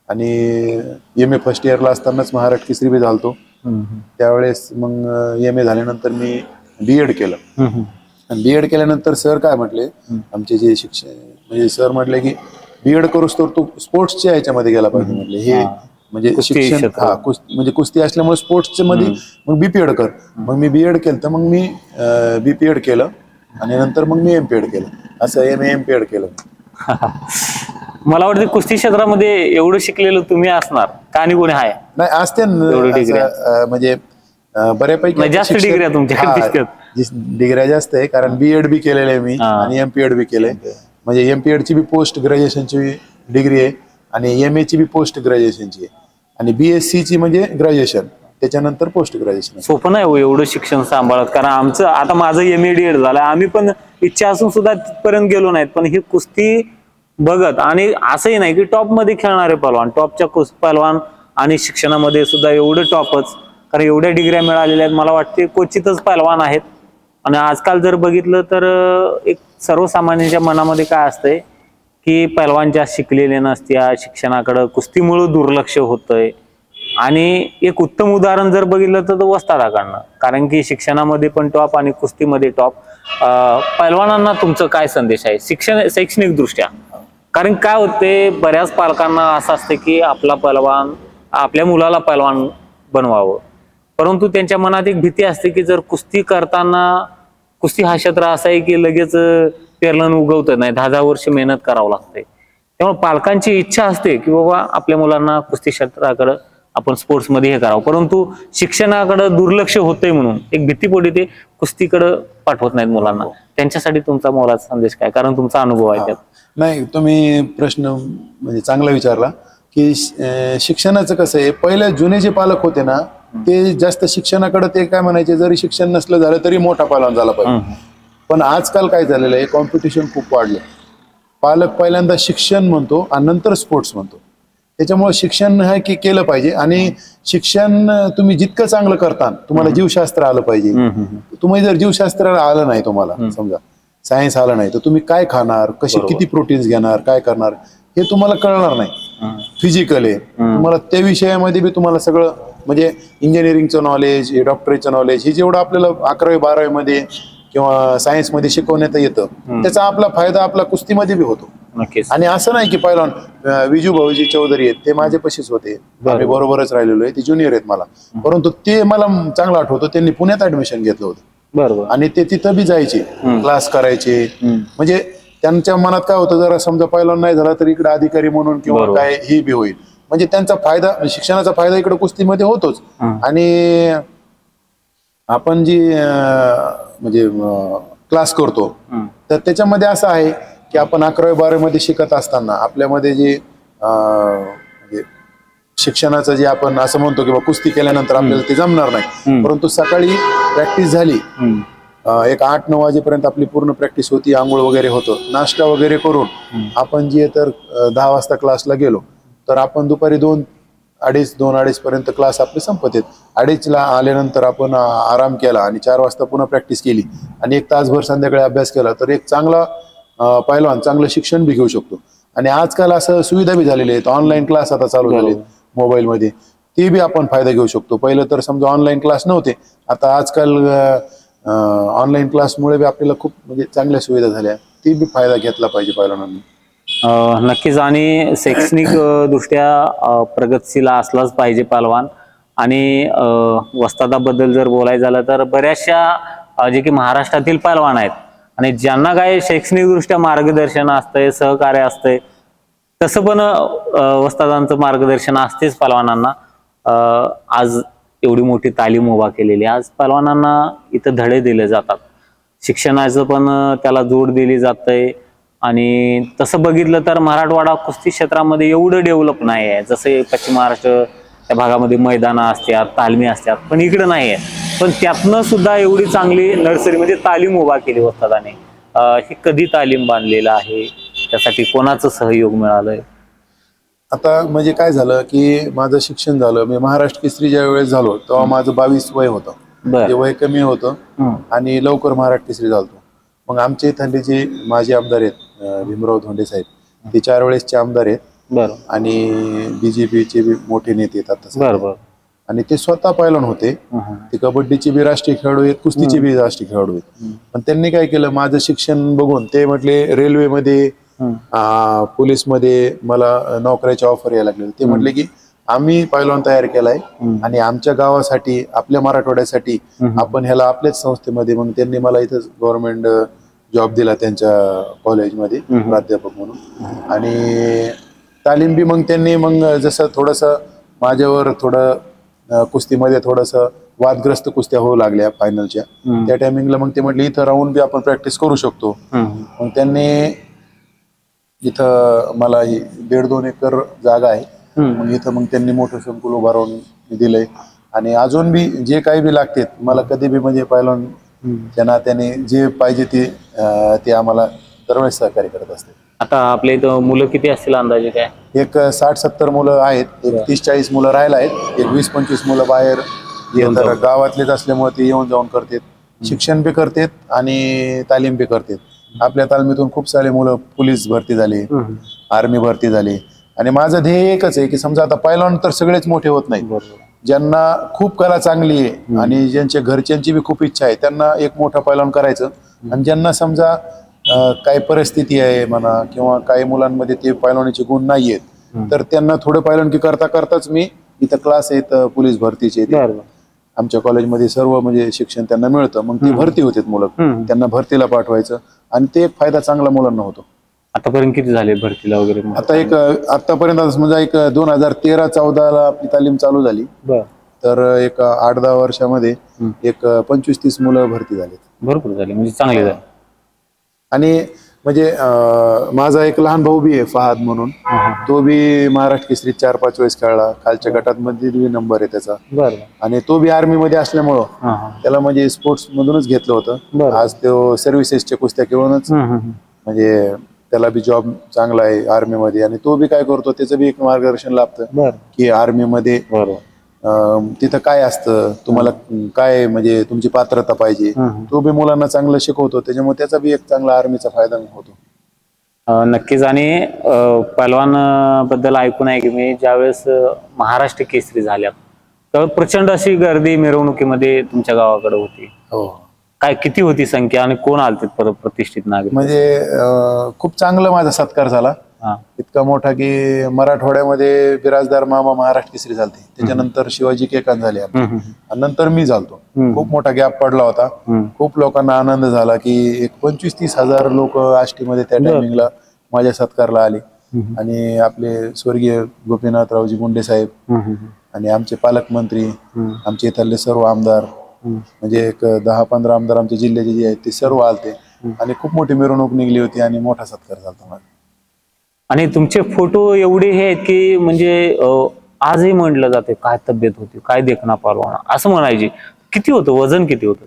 आणि MA फर्स्ट इयरला असतानाच महाराष्ट्र केसरी बी झालतो. त्यावेळेस मग MA झाल्यानंतर मी B.Ed केलं. आणि B.Ed केल्यानंतर सर काय म्हटले, आमचे जे शिक्षक म्हणजे सर म्हटले की B.Ed करूस तर तू स्पोर्ट्सच्या ह्याच्यामध्ये गेला पाहिजे. म्हटले हे म्हणजे शिक्षण म्हणजे कुस्ती असल्यामुळे स्पोर्ट्सच्या मध्ये मग B.Ped कर. मग मी B.Ed केलं, तर मग मी B.Ped केलं, आणि नंतर मग मी M.Ped केलं, असं MA M.Ped केलं. मला वाटतं कुस्ती क्षेत्रामध्ये एवढं शिकलेलं तुम्ही असणार का, आणि कोणी आहे? नाही, असते म्हणजे बऱ्यापैकी जास्त डिग्र्या तुमच्या डिग्र्या जास्त आहे. कारण B.Ed बी केलेलं आहे मी, आणि M.Ped बी केलंय. म्हणजे M.Ped ची बी पोस्ट ग्रॅज्युएशनची डिग्री आहे, आणि MA ची बी पोस्ट ग्रॅज्युएशनची आहे, आणि BSc ची म्हणजे ग्रॅज्युएशन, त्याच्यानंतर पोस्ट ग्रॅज्युएशन. सोपं नाही हो एवढं शिक्षण सांभाळत. कारण आमचं आता माझं MA D.Ed झालं, आम्ही पण इच्छा असून सुद्धा तिथपर्यंत गेलो नाहीत. पण ही कुस्ती बघत, आणि असंही नाही की टॉप मध्ये खेळणारे पहलवान, टॉपच्या पहलवान आणि शिक्षणामध्ये सुद्धा एवढं टॉपच, कारण एवढ्या डिग्र्या मिळालेल्या आहेत, मला वाटते क्वचितच पैलवान आहेत. आणि आजकाल जर बघितलं तर एक सर्वसामान्यांच्या मनामध्ये काय असतंय की पैलवान जास्त शिकलेले नसत्या, शिक्षणाकडे कुस्तीमुळे दुर्लक्ष होतंय. आणि एक उत्तम उदाहरण जर बघितलं तर वस्तादाकडनं, कारण की शिक्षणामध्ये पण टॉप आणि कुस्तीमध्ये टॉप. पैलवानांना तुमचं काय संदेश आहे शैक्षणिक दृष्ट्या? कारण काय होते, बऱ्याच पालकांना असं असतं की आपला पैलवान, आपल्या मुलाला पैलवान बनवावं, परंतु त्यांच्या मनात एक भीती असते की जर कुस्ती करताना, कुस्ती हा क्षेत्र असा आहे की लगेच पेरलं उगवत नाही, 10-10 वर्ष मेहनत करावं लागते. त्यामुळे पालकांची इच्छा असते की बाबा आपल्या मुलांना कुस्ती क्षेत्राकडे आपण स्पोर्ट्समध्ये हे करावं, परंतु शिक्षणाकडे दुर्लक्ष होतंय म्हणून एक भीतीपोटी ते कुस्तीकडे पाठवत नाहीत मुलांना. त्यांच्यासाठी तुमचा मोलाचा संदेश काय, कारण तुमचा अनुभव आहे त्यात? नाही, तुम्ही प्रश्न म्हणजे चांगला विचारला की शिक्षणाचं कसं आहे. पहिले जुने जे पालक होते ना, ते जास्त शिक्षणाकडे, ते काय म्हणायचे, जरी शिक्षण नसलं झालं तरी मोठा पैलवान झाला पाहिजे. पण आजकाल काय झालेलं आहे, कॉम्पिटिशन खूप वाढलं. पालक पहिल्यांदा शिक्षण म्हणतो आणि नंतर स्पोर्ट्स म्हणतो. त्याच्यामुळे शिक्षण हे की केलं पाहिजे. आणि शिक्षण तुम्ही जितकं चांगलं करता, तुम्हाला जीवशास्त्र आलं पाहिजे. तुम्ही जर जीवशास्त्र आलं नाही, तुम्हाला समजा सायन्स आलं नाही, तर तुम्ही काय खाणार, कसे किती प्रोटीन्स घेणार, काय करणार, हे तुम्हाला कळणार नाही. फिजिकल आहे तुम्हाला, त्या विषयामध्ये बी तुम्हाला सगळं म्हणजे इंजिनिअरिंगचं नॉलेज, डॉक्टरीचं नॉलेज, हे जेवढं आपल्याला 11वी-12वी मध्ये किंवा सायन्स मध्ये शिकवण्यात येतं, त्याचा आपला फायदा आपला कुस्तीमध्ये बी होतो. आणि असं नाही की पैलवान विजू भाऊजी चौधरी आहेत, ते माझे पशीच होते, आम्ही बरोबरच राहिलेलो आहे, ते ज्युनियर आहेत मला, परंतु ते मला चांगलं आठवतं, त्यांनी पुण्यात ऍडमिशन घेतलं होतं. बरोबर. आणि ते तिथं बी जायचे, क्लास करायचे. म्हणजे त्यांच्या मनात काय होतं, जरा समजा पैलवान नाही झाला तर इकडे अधिकारी म्हणून किंवा काय ही बी होईल, म्हणजे त्यांचा फायदा, शिक्षणाचा फायदा इकडे कुस्तीमध्ये होतोच. आणि आपण जी म्हणजे क्लास करतो, तर त्याच्यामध्ये असं आहे की आपण 11वी-12वी मध्ये शिकत असताना आपल्यामध्ये जे म्हणजे शिक्षणाचं जे आपण असं म्हणतो की कुस्ती केल्यानंतर आपल्याला ते जमणार नाही, परंतु सकाळी प्रॅक्टिस झाली, एक 8-9 वाजेपर्यंत आपली पूर्ण प्रॅक्टिस होती, आंघोळ वगैरे होतं, नाश्ता वगैरे करून आपण जे तर 10 वाजता क्लासला गेलो, तर आपण दुपारी 2-2:30 पर्यंत क्लास आपले संपत आहेत. 2:30ला आल्यानंतर आपण आराम केला आणि 4 वाजता पुन्हा प्रॅक्टिस केली आणि 1 तासभर संध्याकाळी अभ्यास केला, तर एक चांगला पैलवान चांगलं शिक्षण बी घेऊ शकतो. आणि आजकाल असं सुविधा बी झालेली आहेत, ऑनलाईन क्लास आता चालू झाले मोबाईलमध्ये, ते बी आपण फायदा घेऊ शकतो. पहिलं तर समजा ऑनलाईन क्लास नव्हते, आता आजकाल ऑनलाईन क्लासमुळे बी आपल्याला खूप म्हणजे चांगल्या सुविधा झाल्या, ती बी फायदा घेतला पाहिजे पैलवानांनी. नक्कीच. आणि शैक्षणिक दृष्ट्या प्रगतशील असलाच पाहिजे पैलवान. आणि वस्तादाबद्दल जर बोलायचं झालं तर बऱ्याचशा जे की महाराष्ट्रातील पैलवान आहेत आणि ज्यांना काय शैक्षणिक दृष्ट्या मार्गदर्शन असतंय, सहकार्य असतंय, तसं पण वस्तादांचं मार्गदर्शन असतेच पैलवानांना. आज एवढी मोठी तालीम उभा केलेली, आज पैलवानांना इथं धडे दिले जातात, शिक्षणाचं पण त्याला जोड दिली जातंय. आणि तसं बघितलं तर मराठवाडा कुस्ती क्षेत्रामध्ये एवढं डेव्हलप नाही आहे, जसं पश्चिम महाराष्ट्र त्या भागामध्ये मैदानं असतात, तालमी असतात, पण इकडं नाही आहे. पण त्यातनं सुद्धा एवढी चांगली नर्सरीमध्ये तालीम उभा केली वस्तादाने. ही कधी तालीम बांधलेलं आहे, त्यासाठी कोणाचं सहयोग मिळालंय? आता म्हणजे काय झालं की माझं शिक्षण झालं, मी महाराष्ट्र केसरी ज्या वेळेस झालो तेव्हा माझं 22 वय होतं, ते वय कमी होतं आणि लवकर महाराष्ट्र केसरी झालो. मग आमच्या इथले जे माजी आमदार आहेत भीमराव धोंडे साहेब, ते 4 वेळेसचे आमदार आहेत. आणि बीजेपीचे बी मोठे नेते येतात, आणि ते स्वतः पैलवान होते. ते कबड्डीचे बी राष्ट्रीय खेळाडू आहेत, कुस्तीचे बी राष्ट्रीय खेळाडू आहेत. पण त्यांनी काय केलं, माझं शिक्षण बघून ते म्हटले रेल्वेमध्ये, पोलीसमध्ये मला नोकऱ्याची ऑफर यायला लागले. ते म्हटले की आम्ही पैलवान तयार केलाय आणि आमच्या गावासाठी, आपल्या मराठवाड्यासाठी आपण ह्याला आपल्याच संस्थेमध्ये, मग त्यांनी मला इथं गव्हर्नमेंट जॉब दिला त्यांच्या कॉलेजमध्ये प्राध्यापक म्हणून. आणि तालीम बी मग त्यांनी, मग जसं थोडंसं माझ्यावर थोडं कुस्तीमध्ये थोडंसं वादग्रस्त कुस्त्या होऊ लागल्या फायनलच्या, त्या टायमिंगला मग ते म्हटले इथं राहून बी आपण प्रॅक्टिस करू शकतो. मग त्यांनी इथं मला 1.5-2 एकर जागा आहे, मग इथं मग त्यांनी मोठं संकुल उभा राहून दिलंय. आणि अजून बी जे काही बी लागते मला कधी बी म्हणजे पैलवान त्यांना त्याने जे पाहिजे ते आम्हाला दरवेळेस सहकार्य करत असते. आता आपल्या इथं मुलं किती असतील अंदाजे काय? एक 60-70 मुलं आहेत, एक 30-40 मुलं राहिला आहेत, एक 20-25 मुलं बाहेर जे तर गावातलेच असल्यामुळे ते येऊन जाऊन करतात, शिक्षण बी करतात आणि तालीम बी करतात. आपल्या तालमीतून खूप सारे मुलं पोलीस भरती झाले, आर्मी भरती झाली. आणि माझं ध्येय एकच आहे की समजा आता पैलवान तर सगळेच मोठे होत नाही, ज्यांना खूप कला चांगली आहे आणि ज्यांच्या घरच्यांची बी खूप इच्छा आहे त्यांना एक मोठा पैलवान करायचं. आणि ज्यांना समजा काही परिस्थिती आहे म्हणा किंवा काही मुलांमध्ये ते पैलवानीचे गुण नाही आहेत तर त्यांना थोडं पैलवानकी करता करताच मी इथं क्लास आहेत पोलीस भरतीचे, आमच्या कॉलेजमध्ये सर्व म्हणजे शिक्षण त्यांना मिळतं. मग ते भरती होते मुलं, त्यांना भरतीला पाठवायचं आणि ते एक फायदा चांगला मुलांना होतो. आतापर्यंत किती झाले भरतीला वगैरे? आतापर्यंत म्हणजे 2013-14 आपली तालीम चालू झाली, तर एक 8-10 वर्षामध्ये एक 25-30 मुलं भरती झालीत. भरपूर झाले, म्हणजे चांगले झाले. आणि म्हणजे माझा एक लहान भाऊ बी आहे फहाद म्हणून, तो बी महाराष्ट्र केसरी 4-5 वेळेस खेळला, खालच्या गटात मध्ये बी नंबर आहे त्याचा. आणि तो बी आर्मी मध्ये असल्यामुळं त्याला म्हणजे स्पोर्ट्स मधूनच घेतलं होतं. आज तो सर्व्हिसेसच्या कुस्त्या खेळूनच म्हणजे त्याला बी जॉब चांगला आहे आर्मी मध्ये. आणि तो बी काय करतो त्याचं बी एक मार्गदर्शन लाभतं की आर्मी मध्ये तिथं काय असतं, तुम्हाला काय म्हणजे तुमची पात्रता पाहिजे, तो बी मुलांना चांगलं शिकवतो. त्याच्यामुळे त्याचा बी एक चांगला आर्मीचा फायदा होतो. नक्कीच. आणि पहलवान बद्दल ऐकून आहे की मी ज्यावेळेस महाराष्ट्र केसरी झाल्या तर प्रचंड अशी गर्दी मिरवणुकीमध्ये तुमच्या गावाकडे होती. काय किती होती संख्या आणि कोण आलते प्रतिष्ठित नागरिक? म्हणजे खूप चांगला माझा सत्कार झाला, इतका मोठा की मराठवाड्यामध्ये बिराजदार मामा महाराष्ट्र केसरी झालते, त्याच्यानंतर शिवाजी केकान झाले, नंतर मी झालतो. खूप मोठा गॅप पडला होता. खूप लोकांना आनंद झाला की एक 25-30 हजार लोक आष्टीमध्ये त्या टायमिंगला माझ्या सत्कारला आले. आणि आपले स्वर्गीय गोपीनाथरावजी मुंडे साहेब आणि आमचे पालकमंत्री, आमचे इथले सर्व आमदार, म्हणजे एक 10-15 आमदार आमच्या जिल्ह्याचे जे आहेत ते सर्व आलते आणि खूप मोठी मिरवणूक निघली होती आणि मोठा सत्कार झाला माझा. आणि तुमचे फोटो एवढे हे आहेत की म्हणजे आजही म्हणलं जाते काय तब्येत होती, काय देखना पहलवान असं म्हणायचे. किती होतं वजन, किती होतं?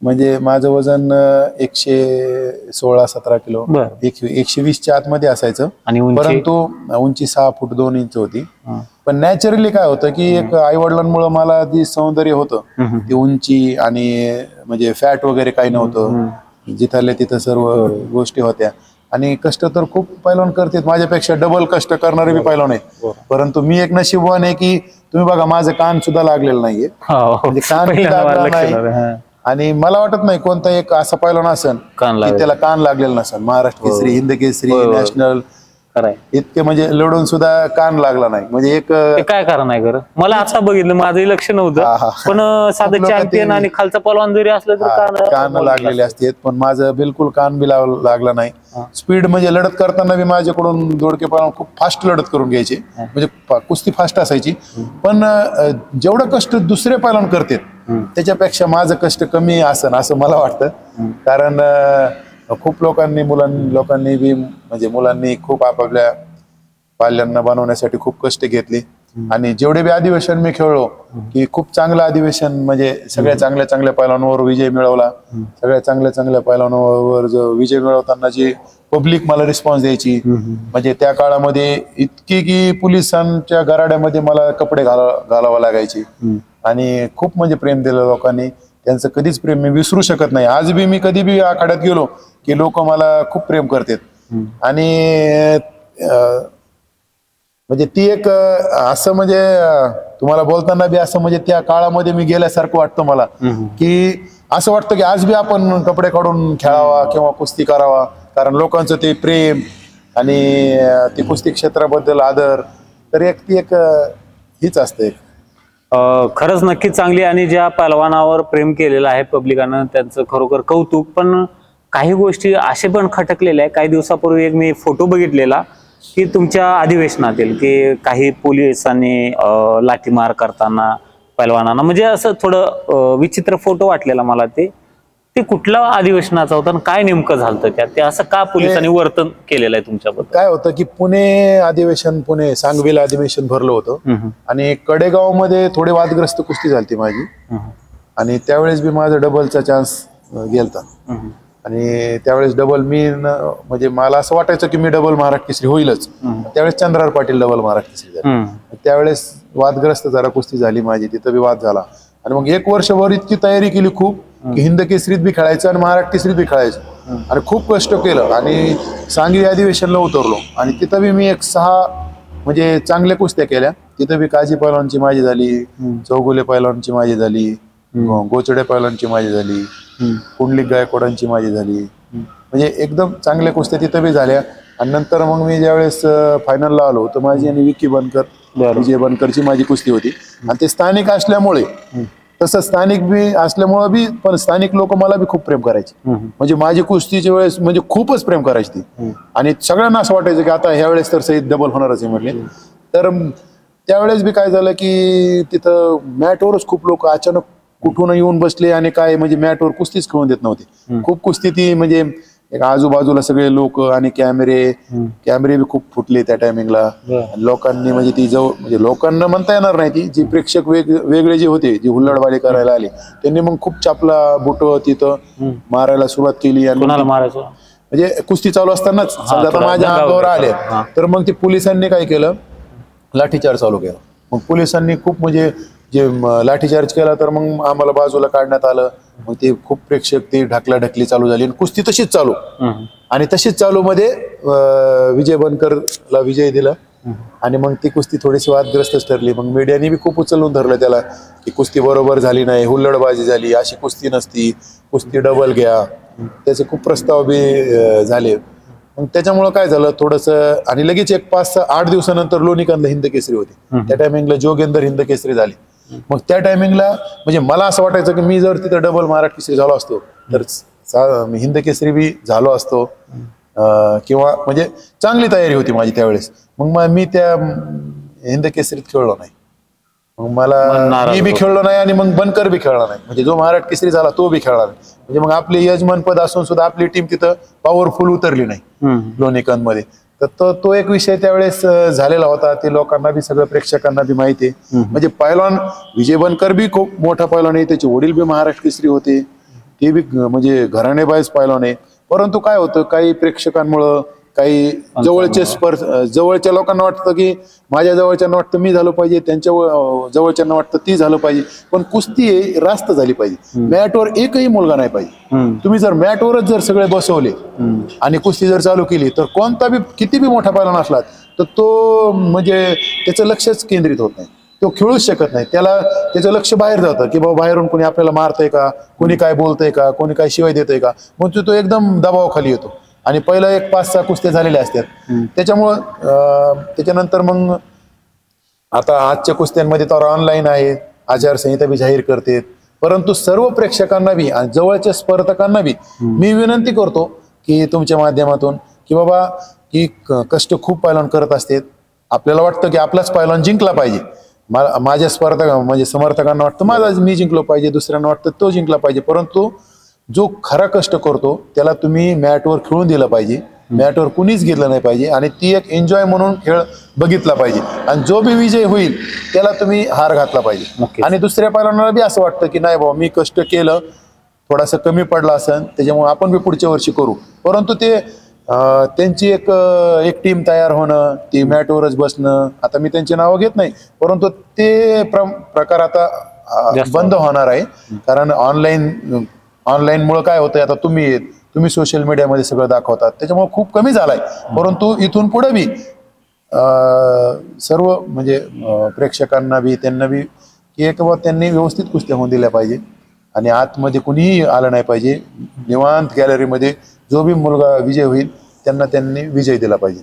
म्हणजे माझं वजन 116-17 किलो, 120च्या आतमध्ये असायचं. आणि परंतु उंची 6 फूट 2 इंच होती. पण नॅचरली काय होतं की एक आई वडिलांमुळे मला जी सौंदर्य होतं ती उंची आणि म्हणजे फॅट वगैरे काही नव्हतं, जिथले तिथं सर्व गोष्टी होत्या. आणि कष्ट तर खूप पैलवान करतात, माझ्यापेक्षा डबल कष्ट करणारे बी पैलवान आहेत. परंतु मी एक नशीबवान आहे की तुम्ही बघा माझं कान सुद्धा लागलेलं नाहीये, म्हणजे कान लागला नाही. आणि मला वाटत नाही कोणता एक असा पैलवान असेल की त्याला कान लागलेला नसेल. महाराष्ट्र केसरी, हिंद केसरी, नॅशनल इतके म्हणजे लढून सुद्धा कान लागला नाही. म्हणजे एक काय कारण आहे? मला आता बघितलं, माझंही लक्ष नव्हतं, पण साधं चॅम्पियन आणि खालचा पलवान जरी असलं तर कान लागलेले असतात. पण माझं बिलकुल कान बी लागला नाही. स्पीड म्हणजे लढत करताना बी माझ्याकडून दोडके पलवान खूप फास्ट लढत करून घ्यायचे, म्हणजे कुस्ती फास्ट असायची. पण जेवढं कष्ट दुसरे पलवान करतात त्याच्यापेक्षा माझं कष्ट कमी असन असं मला वाटतं. कारण खूप लोकांनी बी म्हणजे मुलांनी खूप आपापल्या पाल्यांना बनवण्यासाठी खूप कष्ट घेतले. आणि जेवढे बी अधिवेशन मी खेळलो की खूप चांगलं अधिवेशन, म्हणजे सगळ्या चांगल्या पैलवानांवर विजय मिळवला. सगळ्या चांगल्या पैलवानांवर जो विजय मिळवताना जी पब्लिक मला रिस्पॉन्स द्यायची, म्हणजे त्या काळामध्ये इतकी की पोलिसांच्या गराड्यामध्ये मला कपडे घालावं लागायचे. आणि खूप म्हणजे प्रेम दिलं लोकांनी, त्यांचं कधीच प्रेम मी विसरू शकत नाही. आज बी मी कधी बी आखाड्यात गेलो की लोक मला खूप प्रेम करतात. आणि म्हणजे ती एक असं म्हणजे तुम्हाला बोलताना बी असं म्हणजे त्या काळामध्ये मी गेल्यासारखं वाटतं मला, की असं वाटतं की आज बी आपण कपडे काढून खेळावा किंवा कुस्ती करावा. कारण लोकांचं ते प्रेम आणि ते कुस्ती क्षेत्राबद्दल आदर, तर एक ती एक हीच असते. खरंच नक्कीच चांगली. आणि ज्या पहलवानावर प्रेम केलेलं आहे पब्लिकानं त्यांचं खरोखर कौतुक. पण काही गोष्टी असे पण खटकलेल्या आहे. काही दिवसापूर्वी एक मी फोटो बघितलेला की तुमच्या अधिवेशनातील की काही पोलिसांनी लाठीमार करताना पहलवानांना, म्हणजे असं थोडं विचित्र फोटो वाटलेला मला. ते कुठल्या अधिवेशनाचा होता आणि काय नेमकं झालं त्यात? ते असं का पोलिसांनी वर्तन केलेलं आहे तुमच्याबद्दल? काय होतं की पुणे सांगवीला अधिवेशन भरलं होतं आणि कडेगाव मध्ये थोडी वादग्रस्त कुस्ती झाली माझी. आणि त्यावेळेस बी माझा डबलचा चान्स गेलता. आणि त्यावेळेस डबल मी म्हणजे मला असं वाटायचं की मी डबल महाराष्ट्र केसरी होईलच. त्यावेळेस चंद्रहार पाटील डबल महाराष्ट्र केसरी झाले. त्यावेळेस वादग्रस्त जरा कुस्ती झाली माझी, तिथं बी वाद झाला. आणि मग 1 वर्षभर इतकी तयारी केली खूप की हिंद केसरीत बी खेळायचं आणि महाराष्ट्र केसरीत बी खेळायचं आणि खूप कष्ट केलं आणि सांगली अधिवेशनला उतरलो आणि तिथं बी मी 6 म्हणजे चांगल्या कुस्त्या केल्या. तिथं बी काजी पैलवानची माझी झाली, चौगुले पैलवानची माझी झाली, गोचडे पैलवानची माझी झाली, पुंडलिक गायकवाडांची माझी झाली. म्हणजे एकदम चांगल्या कुस्त्या तिथं बी झाल्या. आणि नंतर मग मी ज्यावेळेस फायनलला आलो तर माझी आणि विकी बनकर, विजय बनकरची माझी कुस्ती होती. आणि ते स्थानिक असल्यामुळे, तसं स्थानिक बी असल्यामुळे बी, पण स्थानिक लोक मला बी खूप प्रेम करायचे. म्हणजे माझी कुस्तीच्या वेळेस म्हणजे खूपच प्रेम करायची ती. आणि सगळ्यांना असं वाटायचं की आता ह्या वेळेस तर सईद डबल होणारच आहे म्हटले. तर त्यावेळेस बी काय झालं की तिथं मॅटवरच खूप लोक अचानक कुठून येऊन बसले आणि काय म्हणजे मॅटवर कुस्तीच खेळून देत नव्हते. खूप कुस्ती ती म्हणजे एक आजूबाजूला सगळे लोक आणि कॅमेरे बी खूप फुटले त्या टायमिंगला. लोकांनी म्हणजे ती म्हणजे लोकांना म्हणता येणार नाही, ती जी प्रेक्षक वेगळे जे होते, जे हुल्लडबाजी करायला आले, त्यांनी मग खूप चापला बुट तिथं मारायला सुरुवात केली. आणि म्हणजे कुस्ती चालू असतानाच समजा आता माझ्या अंगावर आले तर मग ते पोलिसांनी काय केलं, लाठीचार्ज चालू केला. मग पोलिसांनी खूप म्हणजे जे लाठीचार्ज केला तर मग आम्हाला बाजूला काढण्यात आलं. मग ते खूप प्रेक्षक ते ढकलाढकली चालू झाली आणि कुस्ती तशीच चालू. आणि तशीच चालू मध्ये विजय बनकरला विजय दिला आणि मग ती कुस्ती थोडीशी वादग्रस्तच ठरली. मग मीडियाने बी खूप उचलून धरलं त्याला की कुस्ती बरोबर झाली नाही, हुल्लडबाजी झाली, अशी कुस्ती नसती, कुस्ती डबल घ्या. त्याचे खूप प्रस्ताव बी झाले. मग त्याच्यामुळं काय झालं थोडंसं, आणि लगेच एक 5-8 दिवसानंतर लोणीकांतला हिंद केसरी होते. त्या टायमिंगला जोगेंदर हिंद केसरी झाले. मग त्या टायमिंगला म्हणजे मला असं वाटायचं की मी जर तिथं डबल महाराष्ट्र केसरी झालो असतो तर हिंद केसरी बी झालो असतो किंवा म्हणजे चांगली तयारी होती माझी त्यावेळेस. मग मी त्या हिंद केसरीत खेळलो नाही. मग मी बी खेळलो नाही आणि मग बनकर बी खेळला नाही. म्हणजे जो महाराष्ट्र केसरी झाला तो बी खेळला नाही. म्हणजे मग आपले यजमान पद असून सुद्धा आपली टीम तिथं पॉवरफुल उतरली नाही लोणीकांतमध्ये. तर तो एक विषय त्यावेळेस झालेला होता. ते लोकांना बी, सगळ्या प्रेक्षकांना बी माहिती आहे. म्हणजे पैलवान विजय बनकर बी खूप मोठा पैलवान आहे, त्याचे वडील बी महाराष्ट्र केसरी होते, ते बी म्हणजे घराणेबाज पैलवान आहे. परंतु काय होतं, काही प्रेक्षकांमुळं, काही जवळच्या लोकांना वाटतं की माझ्या जवळच्यांना वाटतं मी झालं पाहिजे, त्यांच्या जवळच्यांना वाटतं ती झालं पाहिजे. पण कुस्ती रास्त झाली पाहिजे. मॅटवर एकही मुलगा नाही पाहिजे. तुम्ही जर मॅटवरच जर सगळे बसवले आणि कुस्ती जर चालू केली तर कोणता बी किती बी मोठा पैलवान असला तर तो म्हणजे त्याचं लक्षच केंद्रित होत नाही, तो खेळूच शकत नाही. त्याचं लक्ष बाहेर जातं की बाबा बाहेरून कोणी आपल्याला मारतंय का, कोणी काय बोलतंय का, कोणी काय शिवाय देतंय का. मग तो एकदम दबावाखाली येतो. आणि पहिलं एक 5-6 कुस्त्या झालेल्या असतात. त्याच्यामुळं त्याच्यानंतर मग आता आजच्या कुस्त्यांमध्ये तर ऑनलाईन आहे, आचारसंहिता बी जाहीर करतात. परंतु सर्व प्रेक्षकांना बी आणि जवळच्या स्पर्धकांना बी मी विनंती करतो की तुमच्या माध्यमातून की बाबा की कष्ट खूप पैलवान करत असतात. आपल्याला वाटतं की आपलाच पैलवान जिंकला पाहिजे. माझ्या म्हणजे समर्थकांना वाटतं मी जिंकलो पाहिजे, दुसऱ्यांना वाटतं तो जिंकला पाहिजे. परंतु जो खरा कष्ट करतो त्याला तुम्ही मॅटवर खेळून दिलं पाहिजे. मॅटवर कुणीच घेतलं नाही पाहिजे आणि ती एक एन्जॉय म्हणून खेळ बघितला पाहिजे. आणि जो बी विजय होईल त्याला तुम्ही हार घातला पाहिजे. आणि दुसऱ्या पैलवानाला बी असं वाटतं की नाही बाबा मी कष्ट केलं, थोडासा कमी पडला असेल, त्याच्यामुळे आपण बी पुढच्या वर्षी करू. परंतु ते त्यांची एक टीम तयार होणं, ती मॅटवरच बसणं, आता मी त्यांची नावं घेत नाही, परंतु ते प्रकार आता बंद होणार आहे. कारण ऑनलाईन मुळे काय होतंय, आता तुम्ही सोशल मीडियामध्ये सगळं दाखवतात, त्याच्यामुळे खूप कमी झालाय. परंतु इथून पुढे बी सर्व म्हणजे प्रेक्षकांना बी, त्यांना बी की एक बाबा त्यांनी व्यवस्थित कुस्त्या होऊन दिल्या पाहिजे आणि आतमध्ये कुणीही आलं नाही पाहिजे. निवांत गॅलरीमध्ये जो बी मुलगा विजय होईल त्यांनी विजय दिला पाहिजे.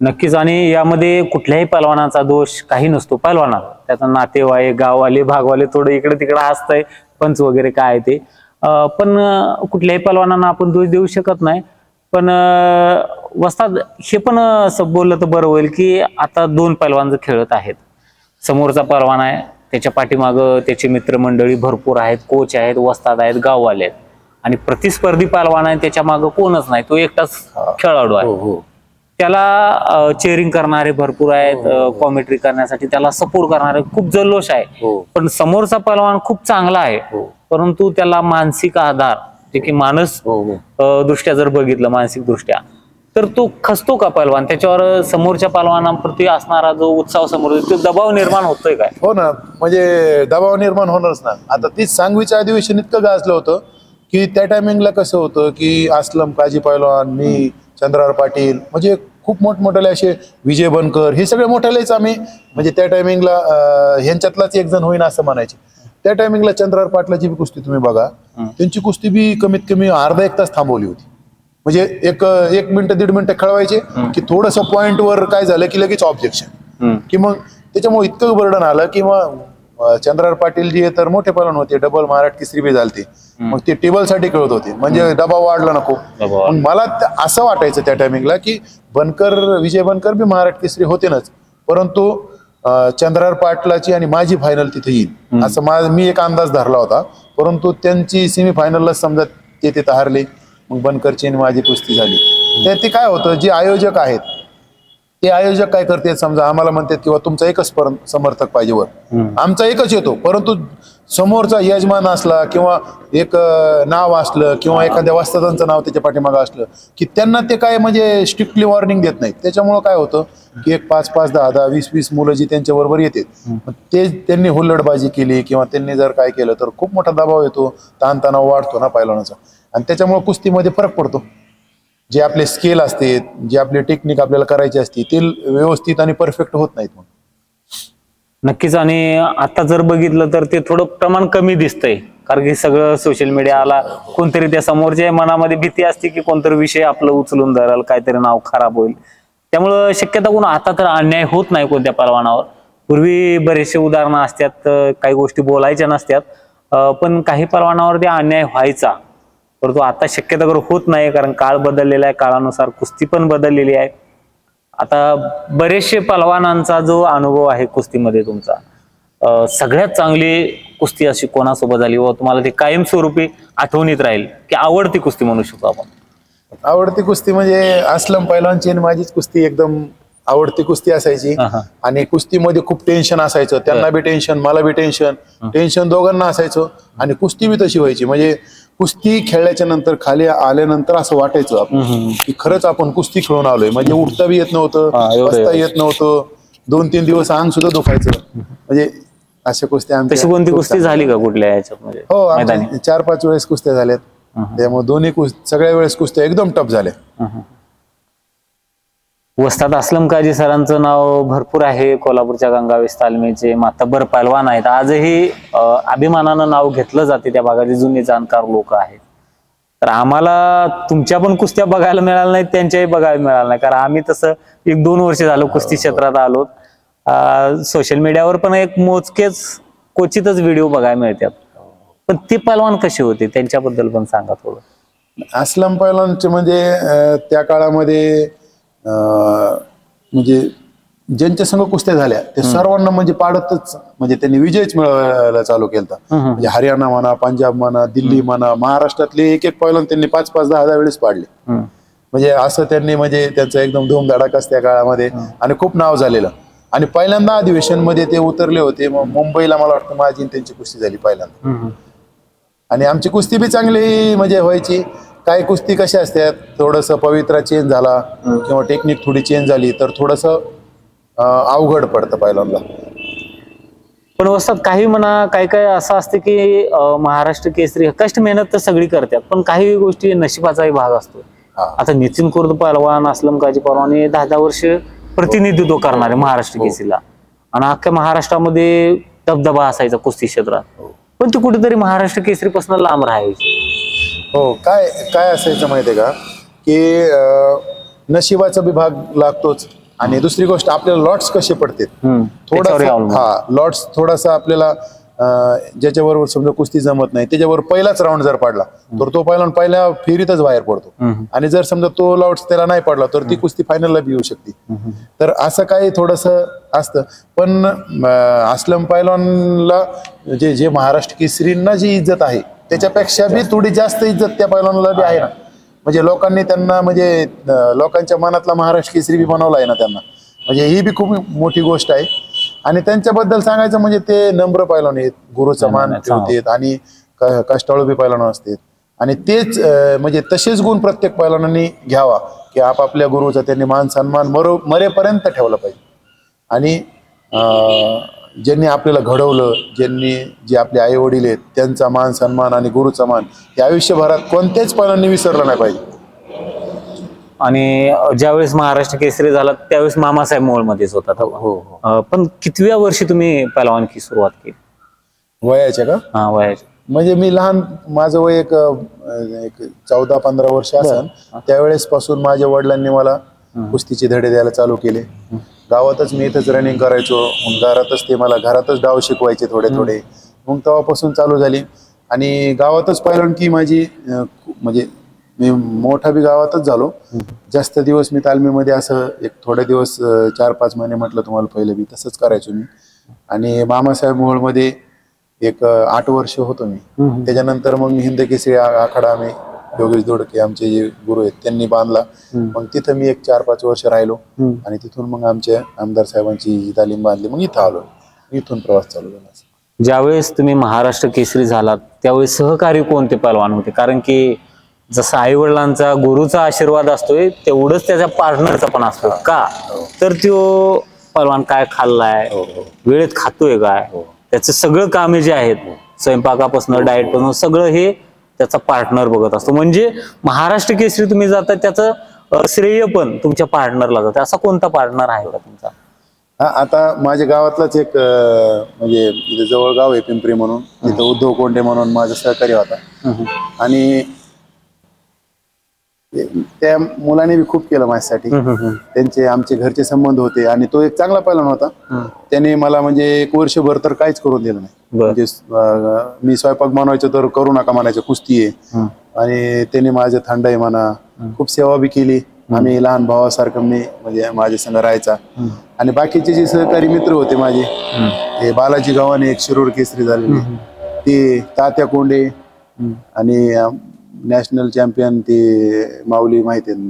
नक्कीच. आणि यामध्ये कुठल्याही पैलवानाचा दोष काही नसतो. पैलवानाला त्याचा नातेवाईक, गाववाले, भागवाले थोडं इकडे तिकडे असतंय, पंच वगैरे काय ते, पण कुठल्याही पैलवानांना आपण दोष देऊ शकत नाही. पण वस्ताद हे पण असं बोललं तर बरं होईल की आता 2 पैलवान जर खेळत आहेत, समोरचा पैलवान आहे, त्याच्या पाठीमागं त्याची मित्रमंडळी भरपूर आहेत, कोच आहेत, वस्ताद आहेत, गाववाले आहेत, आणि प्रतिस्पर्धी पैलवान आहे, त्याच्या मागं कोणच नाही, तो एकटाच खेळाडू आहे. त्याला चेअरिंग करणारे भरपूर आहेत, कॉमेंट्री करण्यासाठी त्याला सपोर्ट करणारे खूप जल्लोष आहे. पण समोरचा पैलवान खूप चांगला आहे, परंतु त्याला मानसिक आधार, जे की मानस दृष्ट्या जर बघितलं, मानसिक दृष्ट्या, तर तो खचतो का पैलवान, त्याच्यावर समोरच्या पैलवानांप्रती असणारा जो उत्साह समोर तो दबाव निर्माण होतोय काय? हो ना, म्हणजे दबाव निर्माण होणारच ना. आता तीच सांगवीचं अधिवेशन इतकं गाजलं होतं की त्या टायमिंगला कसं होतं की असलम काजी पैलवान, मी, चंद्रार पाटील, म्हणजे खूप मोठमोठे असे विजय बनकर, हे सगळे मोठ्यालेच आम्ही म्हणजे त्या टायमिंगला ह्यांच्यातलाच एक जण होईन असं म्हणायचे. त्या टायमिंगला चंद्रार पाटलाची बी कुस्ती तुम्ही बघा, त्यांची कुस्ती बी कमीत कमी अर्धा एक तास थांबवली होती. म्हणजे एक मिनिट 1.5 मिनिटं खेळवायचे की थोडस पॉइंट वर काय झालं की लगेच ऑब्जेक्शन, की मग त्याच्यामुळे इतकं बर्डन आलं की मग चंद्रार पाटील जी तर मोठे पैलवान होते, डबल महाराष्ट्र केसरी बी झालते, मग ते टेबल साठी खेळत होते, म्हणजे दबाव वाढला नको. मग मला असं वाटायचं त्या टायमिंगला की विजय बनकर बी महाराष्ट्र केसरी होते नाच, परंतु चंद्रार पाटलाची आणि माझी फायनल तिथे येईल असं मी एक अंदाज धरला होता. परंतु त्यांची सेमीफायनलला समजा ते तिथं हारले, मग बनकरची आणि माझी कुस्ती झाली. ते काय होतं, जे आयोजक आहेत ते आयोजक काय करतात, समजा आम्हाला म्हणतात किंवा तुमचा एकच समर्थक पाहिजे वर, आमचा एकच येतो, परंतु समोरचा यजमान असला किंवा एक नाव असलं किंवा एखाद्या वस्तादांचं नाव त्याच्या पाठीमागं असलं की त्यांना ते काय म्हणजे स्ट्रिक्टली वॉर्निंग देत नाहीत. त्याच्यामुळं काय होतं की एक 5-5, 10-10, 20-20 मुलं जी त्यांच्या बरोबर येतात, ते त्यांनी हुल्लडबाजी केली किंवा त्यांनी जर काय केलं तर खूप मोठा दबाव येतो, ताणतणाव वाढतो ना पैलवानाचा, आणि त्याच्यामुळे कुस्तीमध्ये फरक पडतो. जे आपले स्केल असते, जे आपली टेक्निक आपल्याला करायची असते ते व्यवस्थित आणि परफेक्ट होत नाहीत. मग नक्कीच. आणि आता जर बघितलं तर ते थोडं प्रमाण कमी दिसतंय, कारण की सगळं सोशल मीडिया आला, कोणतरी त्या समोरच्या मनामध्ये भीती असते की कोणतरी विषय आपलं उचलून धराल, काहीतरी नाव खराब होईल, त्यामुळं शक्यता कोण आता तर अन्याय होत नाही कोणत्या पैलवानावर. पूर्वी बरेचसे उदाहरणं असतात, काही गोष्टी बोलायच्या नसतात, पण काही पैलवानावर ते अन्याय व्हायचा, परंतु आता शक्यता होत नाही, कारण काळ बदललेला आहे, काळानुसार कुस्ती पण बदललेली आहे. आता बरेचसे पैलवानांचा जो अनुभव आहे कुस्तीमध्ये तुमचा, सगळ्यात चांगली कुस्ती अशी कोणासोबत झाली व तुम्हाला ते कायमस्वरूपी आठवणीत राहील, की आवडती कुस्ती म्हणू शकतो आपण? आवडती कुस्ती म्हणजे असलम पैलवानची आणि माझीच कुस्ती एकदम आवडती कुस्ती असायची. आणि कुस्तीमध्ये खूप टेन्शन असायचं, त्यांना बी टेन्शन, मला बी टेन्शन दोघांना असायचं. आणि कुस्ती बी तशी व्हायची, म्हणजे कुस्ती खेळल्याच्या नंतर खाली आल्यानंतर असं वाटायचं की खरंच आपण कुस्ती खेळून आलोय. म्हणजे उठता बी येत नव्हतं, बसता येत नव्हतं, 2-3 दिवस अंग सुद्धा दुखायचं. म्हणजे अशा कुस्ती तशी कोणती कुस्ती झाली का कुठल्या याच्यात? म्हणजे हो, 4-5 वेळेस कुस्त्या झाल्यात, त्यामुळे दोन्ही सगळ्या वेळेस कुस्त्या एकदम टफ झाल्या. वस्ताद असलम काजी सरांचं नाव भरपूर आहे, कोल्हापूरच्या गंगावेस तालमीचे मातब्बर पैलवान आहेत. आजही अभिमानानं नाव घेतलं जाते, त्या भागाचे जुने जाणकार लोक आहेत. तर आम्हाला तुमच्या पण कुस्त्या बघायला मिळाल्या नाहीत, त्यांच्याही बघायला मिळाल्या नाही, कारण आम्ही तसं 1-2 वर्ष झालं कुस्ती क्षेत्रात आलो. सोशल मीडियावर पण एक मोजकेच क्वचितच व्हिडिओ बघायला मिळतात. पण ते पैलवान कसे होते त्यांच्याबद्दल पण सांगा थोडं. असलम पैलवानचे म्हणजे त्या काळामध्ये म्हणजे ज्यांच्या संघ कुस्त्या झाल्या ते सर्वांना म्हणजे पाडतच, म्हणजे त्यांनी विजयच मिळवायला चालू केला. म्हणजे हरियाणा म्हणा, पंजाब म्हणा, दिल्ली म्हणा, महाराष्ट्रातले एक पैलवान त्यांनी 5-5, 10-10 वेळेस पाडले. म्हणजे असं त्यांनी म्हणजे त्यांचा एकदम धूमधडाकाच त्या काळामध्ये आणि खूप नाव झालेलं. आणि पहिल्यांदा अधिवेशन मध्ये ते उतरले होते, मग मुंबईला मला वाटतं माझी त्यांची कुस्ती झाली पहिल्यांदा. आणि आमची कुस्ती बी चांगली म्हणजे व्हायची. काही कुस्ती कशा असतात, थोडस पवित्रा चेंज झाला किंवा टेक्निक थोडी चेंज झाली तर थोडस अवघड पडतं पहिल्यांदा. पण वस्ताद काही म्हणा, काय असं असते की महाराष्ट्र केसरी कष्ट मेहनत तर सगळी करतात, पण काही गोष्टी नशिबाचाही भाग असतो. आता नितीन कुर्द पैलवान, असलम काजी पैलवान हे 10-10 वर्ष प्रतिनिधित्व करणारे महाराष्ट्र केसरीला, आणि अख्ख्या महाराष्ट्रामध्ये दबदबा असायचा कुस्ती क्षेत्रात, पण ते कुठेतरी महाराष्ट्र केसरीपासून लांब राहायचे. हो, काय असायचं माहितीये का की नशिबाचा विभाग लागतोच. आणि दुसरी गोष्ट आपल्याला लॉट्स कसे पडतात थोडासा, लॉट्स थोडासा आपल्याला ज्याच्याबरोबर समजा कुस्ती जमत नाही त्याच्यावर पहिलाच राऊंड जर पडला तर तो पहिल्या फेरीतच बाहेर पडतो. आणि जर समजा तो लॉट्स त्याला नाही पडला तर ती कुस्ती फायनलला बी येऊ शकते. तर असं काही थोडस असतं. पण असलम पैलवानला जे महाराष्ट्र केसरींना जी इज्जत आहे त्याच्यापेक्षा बी थोडी जास्त इज्जत त्या पैलवानला बी आहे ना. म्हणजे लोकांनी त्यांना म्हणजे लोकांच्या मनातला महाराष्ट्र केसरी बी बनवला आहे ना त्यांना. म्हणजे ही बी खूप मोठी गोष्ट आहे. आणि त्यांच्याबद्दल सांगायचं म्हणजे ते नम्र पैलवान आहेत, गुरुचा मान ठेवतात आणि कष्टाळू बी पैलवान असतात. आणि तेच म्हणजे तसेच गुण प्रत्येक पैलवानांनी घ्यावा की आपापल्या गुरुचा त्यांनी मान सन्मान मरेपर्यंत ठेवला पाहिजे. आणि ज्यांनी आपल्याला घडवलं, जे आपले आई वडील आहेत, त्यांचा मान सन्मान आणि गुरुचा मान हे आयुष्यभरात कोणत्याच पैलवानांनी विसरलं नाही पाहिजे. आणि ज्यावेळेस महाराष्ट्र केसरी झाला त्यावेळेस मामासाहेब मोहोळमध्येच होता. हो. पण कितव्या वर्षी तुम्ही पैलवानकी सुरुवात केली? वयाच्या का? हा, वयाच्या. म्हणजे मी लहान, माझं वय एक 14-15 वर्ष असेल. त्यावेळेस पासून माझ्या वडिलांनी मला कुस्तीचे धडे द्यायला चालू केले. गावातच मी इथंच रनिंग करायचो, मग घरातच ते मला घरातच डाव शिकवायचे थोडे थोडे. मग तेव्हापासून चालू झाली आणि गावातच पैलवानकी माझी म्हणजे मी मोठा बी गावातच झालो. जास्त दिवस मी तालमीमध्ये असं एक थोडे दिवस 4-5 महिने म्हटलं तुम्हाला पहिले मी तसंच करायचो मी. आणि मामासाहेब मोहोळमध्ये एक 8 वर्ष होतो मी. त्याच्यानंतर मग हिंद केसरी आखाडा आम्ही योगेश दोडके आमचे जे गुरु आहेत त्यांनी बांधला. मग तिथं मी एक 4-5 वर्ष राहिलो आणि तिथून मग आमच्या आमदार साहेबांची तालीम बांधली. मग इथं आलो, इथून प्रवास चालू झाला. ज्यावेळेस तुम्ही महाराष्ट्र केसरी झालात त्यावेळेस सहकारी कोणते पैलवान होते? कारण की जसा आई वडिलांचा गुरुचा आशीर्वाद असतोय तेवढंच त्याच्या पार्टनरचा पण असतो का? तर तो पैलवान काय खाल्लाय, वेळेत खातोय काय, त्याचं सगळं कामे जे आहेत स्वयंपाकापासून डाएट पासून सगळं हे त्याचा पार्टनर बघत असतो. म्हणजे महाराष्ट्र केसरी तुम्ही जाता त्याचं श्रेय पण तुमच्या पार्टनरला जातं. असा कोणता पार्टनर आहे का तुमचा? आता माझ्या गावातलाच एक म्हणजे इथे जवळ गाव आहे पिंपरी म्हणून, तिथं उद्धव कोंडे म्हणून माझा सहकारी होता. आणि त्या मुलाने बी खूप केलं माझ्यासाठी. त्यांचे आमचे घरचे संबंध होते आणि तो एक चांगला पैलवान होता. त्याने मला म्हणजे 1 वर्षभर तर काहीच करून दिलं नाही. म्हणजे मी स्वयंपाक बनवायचं तर करू नका म्हणायचं, कुस्ती आहे. आणि त्याने माझे थंडाई म्हणा खूप सेवा बी केली. आम्ही लहान भावासारखं मी म्हणजे माझ्या संग राहायचा. आणि बाकीचे जे सहकारी मित्र होते माझे, ते बालाजी गावाने एक शिरूर केसरी झालेले, ते तात्या कोंडे आणि नॅशनल चॅम्पियन ते माऊली माहिती आहे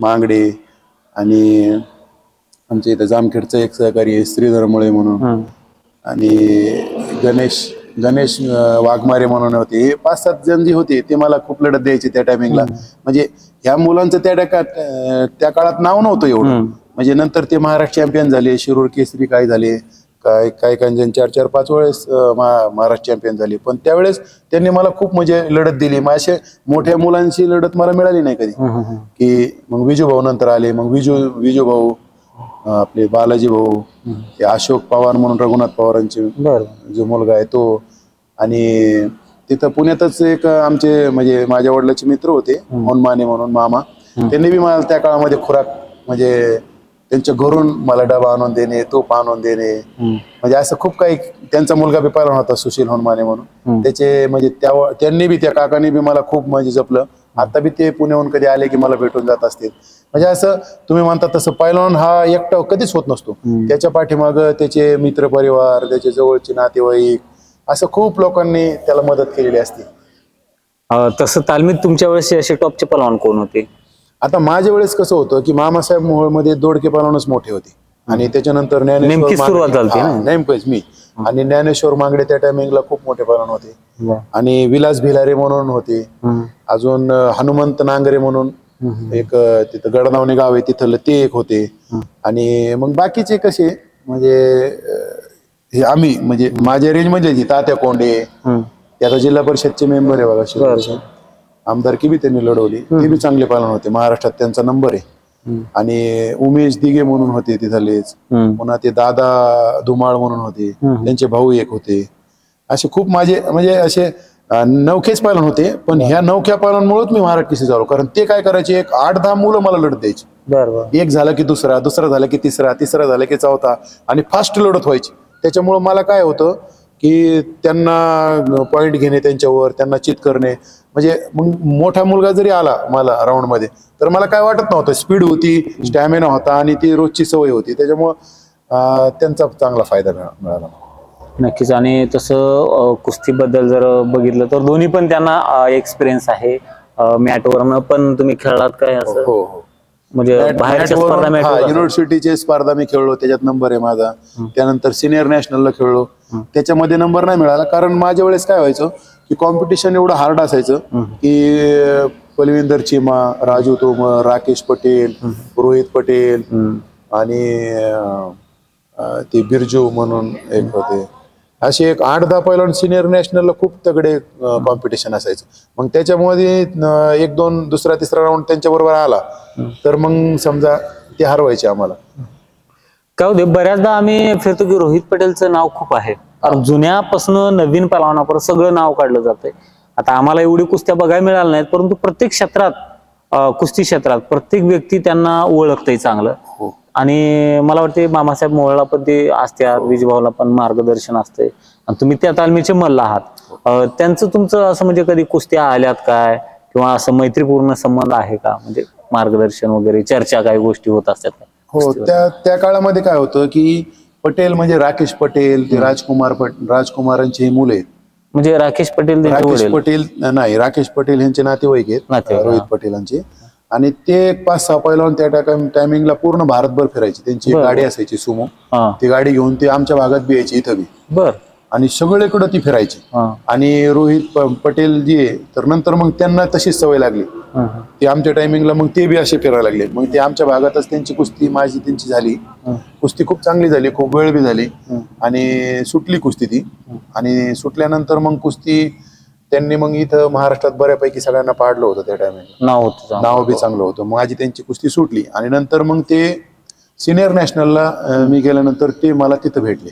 मांगडे आणि आमच्या इथं जामखेडचं एक सहकारी आहे श्रीधर मुळे म्हणून, आणि गणेश वाघमारे म्हणून होते. हे 5-7 जण जे होते ते मला खूप लढत द्यायचे त्या टायमिंगला. म्हणजे ह्या मुलांचं त्या काळात नाव नव्हतं एवढं. म्हणजे नंतर ते महाराष्ट्र चॅम्पियन झाले, शिरूर केसरी काय झाले, काही जण 4-4-5 वेळेस महाराष्ट्र चॅम्पियन झाले. पण त्यावेळेस त्यांनी मला खूप म्हणजे लढत दिली. माझ्या मोठ्या मुलांची लढत मला मिळाली नाही कधी. की मग विजू भाऊ नंतर आले, मग विजू भाऊ, आपले बालाजी भाऊ, ते अशोक पवार म्हणून रघुनाथ पवारांचे जो मुलगा आहे तो. आणि तिथं पुण्यातच एक आमचे म्हणजे माझ्या वडिलाचे मित्र होते होनमाने म्हणून मामा, त्यांनी बी मला त्या काळामध्ये खुराक म्हणजे त्यांच्या घरून मला डबा आणून देणे, तूप आणून देणे, म्हणजे असं खूप काही. त्यांचा मुलगा बी पैलवान होता सुशील होनमाने म्हणून, त्याचे म्हणजे त्यांनी बी त्या काकांनी बी मला खूप म्हणजे जपलं. आता बी ते पुण्याहून कधी आले की मला भेटून जात असतील. म्हणजे असं तुम्ही म्हणता तसं पैलवान हा एकटा कधीच होत नसतो. त्याच्या पाठीमाग त्याचे मित्र परिवार, त्याचे जवळचे नातेवाईक, असं खूप लोकांनी त्याला मदत केलेली असते. तसं तालमीत तुमच्या वेळेस असे टॉपचे पैलवान कोण होते? आता माझ्या वेळेस कसं होतं की मामासाहेब मोहोळमध्ये दोडके पैलवानच मोठे होते आणि त्याच्यानंतर नेमकी सुरुवात झाली नेमकंच मी आणि ज्ञानेश्वर मांगडे त्या टायमिंगला खूप मोठे पैलवान होते. आणि विलास भिलारे म्हणून होते. अजून हनुमंत नांगरे म्हणून एक तिथं गडनावणे गाव आहे तिथलं ते एक होते. आणि मग बाकीचे कसे म्हणजे आम्ही म्हणजे माझ्या रेंज मध्ये तात्या कोंडे, आता जिल्हा परिषदचे मेंबर आहे बघा, आमदारकी बी त्यांनी लढवली, ते बी चांगले पैलवान होते, महाराष्ट्रात त्यांचा नंबर आहे. आणि उमेश दिघे म्हणून होते तिथलेच. पुन्हा ते दादा धुमाळ म्हणून होते, त्यांचे भाऊ एक होते. असे खूप माझे म्हणजे असे नवखेच पैलवान होते. पण ह्या नवख्या पैलवानमुळेच मी महाराष्ट्र केसरी झालो. कारण ते काय करायचे, एक 8-10 मुलं मला लढत द्यायची. एक झालं की दुसरा, दुसरा झाला की तिसरा, तिसरा झाला की चौथा, आणि फास्ट लढत व्हायची. त्याच्यामुळं मला काय होतं की त्यांना पॉइंट घेणे त्यांच्यावर, त्यांना चित करणे. म्हणजे मग मोठा मुलगा जरी आला मला राऊंड मध्ये तर मला काय वाटत नव्हतं. स्पीड होती, स्टॅमिना होता आणि ती रोजची सवय होती. त्याच्यामुळं त्यांचा चांगला फायदा मिळाला. नक्कीच. आणि तसं कुस्तीबद्दल जर बघितलं तर दोन्ही पण त्यांना एक्सपिरियन्स आहे. मॅटवरनं पण तुम्ही खेळलात काय? असं हो. म्हणजे युनिव्हर्सिटीचे स्पर्धा मी खेळलो, त्याच्यात नंबर आहे माझा. त्यानंतर सिनियर नॅशनलला खेळलो, त्याच्यामध्ये नंबर नाही मिळाला. कारण माझ्या वेळेस काय व्हायचं की कॉम्पिटिशन एवढं हार्ड असायचं की बलविंदर चिमा, राजू तोमर, राकेश पटेल, रोहित पटेल आणि ते बिरजू म्हणून एक होते, असे एक 8-10 पैलवान सिनियर नॅशनलला खूप तगडे कॉम्पिटिशन असायचं. मग त्याच्यामध्ये 1-2 दुसरा तिसरा राऊंड त्यांच्या बरोबर आला तर मग समजा ते हरवायचे आम्हाला. काय होते बऱ्याचदा आम्ही फिरतो की रोहित पटेलचं नाव खूप आहे, कारण जुन्यापासून नवीन पैलवानापर्यंत सगळं नाव काढलं जातंय. आता आम्हाला एवढी कुस्त्या बघायला मिळाल्या नाहीत, परंतु प्रत्येक क्षेत्रात कुस्ती क्षेत्रात प्रत्येक व्यक्ती त्यांना ओळखतंय चांगलं. आणि मला वाटते मामासाहेब मोहोळला पण ते असतात, विजयभाऊला पण मार्गदर्शन असते, आणि तुम्ही त्या तालमीचे मल्ल आहात. त्यांचं तुमचं असं म्हणजे कधी कुस्त्या आल्यात काय, किंवा असं मैत्रीपूर्ण संबंध आहे का, म्हणजे मार्गदर्शन वगैरे चर्चा काही गोष्टी होत असतात? हो, त्या काळामध्ये काय होतं की पटेल म्हणजे राकेश पटेल, ते राजकुमारांची मुले आहेत. म्हणजे राकेश पटेल नाही, राकेश पटेल यांचे नातेवाईक आहेत रोहित पटेलांचे. आणि ते 5-6 पैलवान त्या टायमिंगला पूर्ण भारतभर फिरायचे. त्यांची एक गाडी असायची सुमो, ती गाडी घेऊन ते आमच्या भागात बी यायची, इथं बी, आणि सगळीकडे ती फिरायची. आणि रोहित पटेल जी आहे तर नंतर मग त्यांना तशीच सवय लागली, ते आमच्या टायमिंगला मग ते बी असे फिरायला लागले. मग ते आमच्या भागातच त्यांची कुस्ती माझी त्यांची झाली. कुस्ती खूप चांगली झाली, खूप वेळ बी झाली, आणि सुटली कुस्ती ती. आणि सुटल्यानंतर मग कुस्ती त्यांनी मग इथं महाराष्ट्रात बऱ्यापैकी सगळ्यांना पाडलं होतं. त्या टायमिंगला नाव बी चांगलं होतं. मग माझी त्यांची कुस्ती सुटली, आणि नंतर मग ते सिनियर नॅशनलला मी गेल्यानंतर ते मला तिथं भेटले.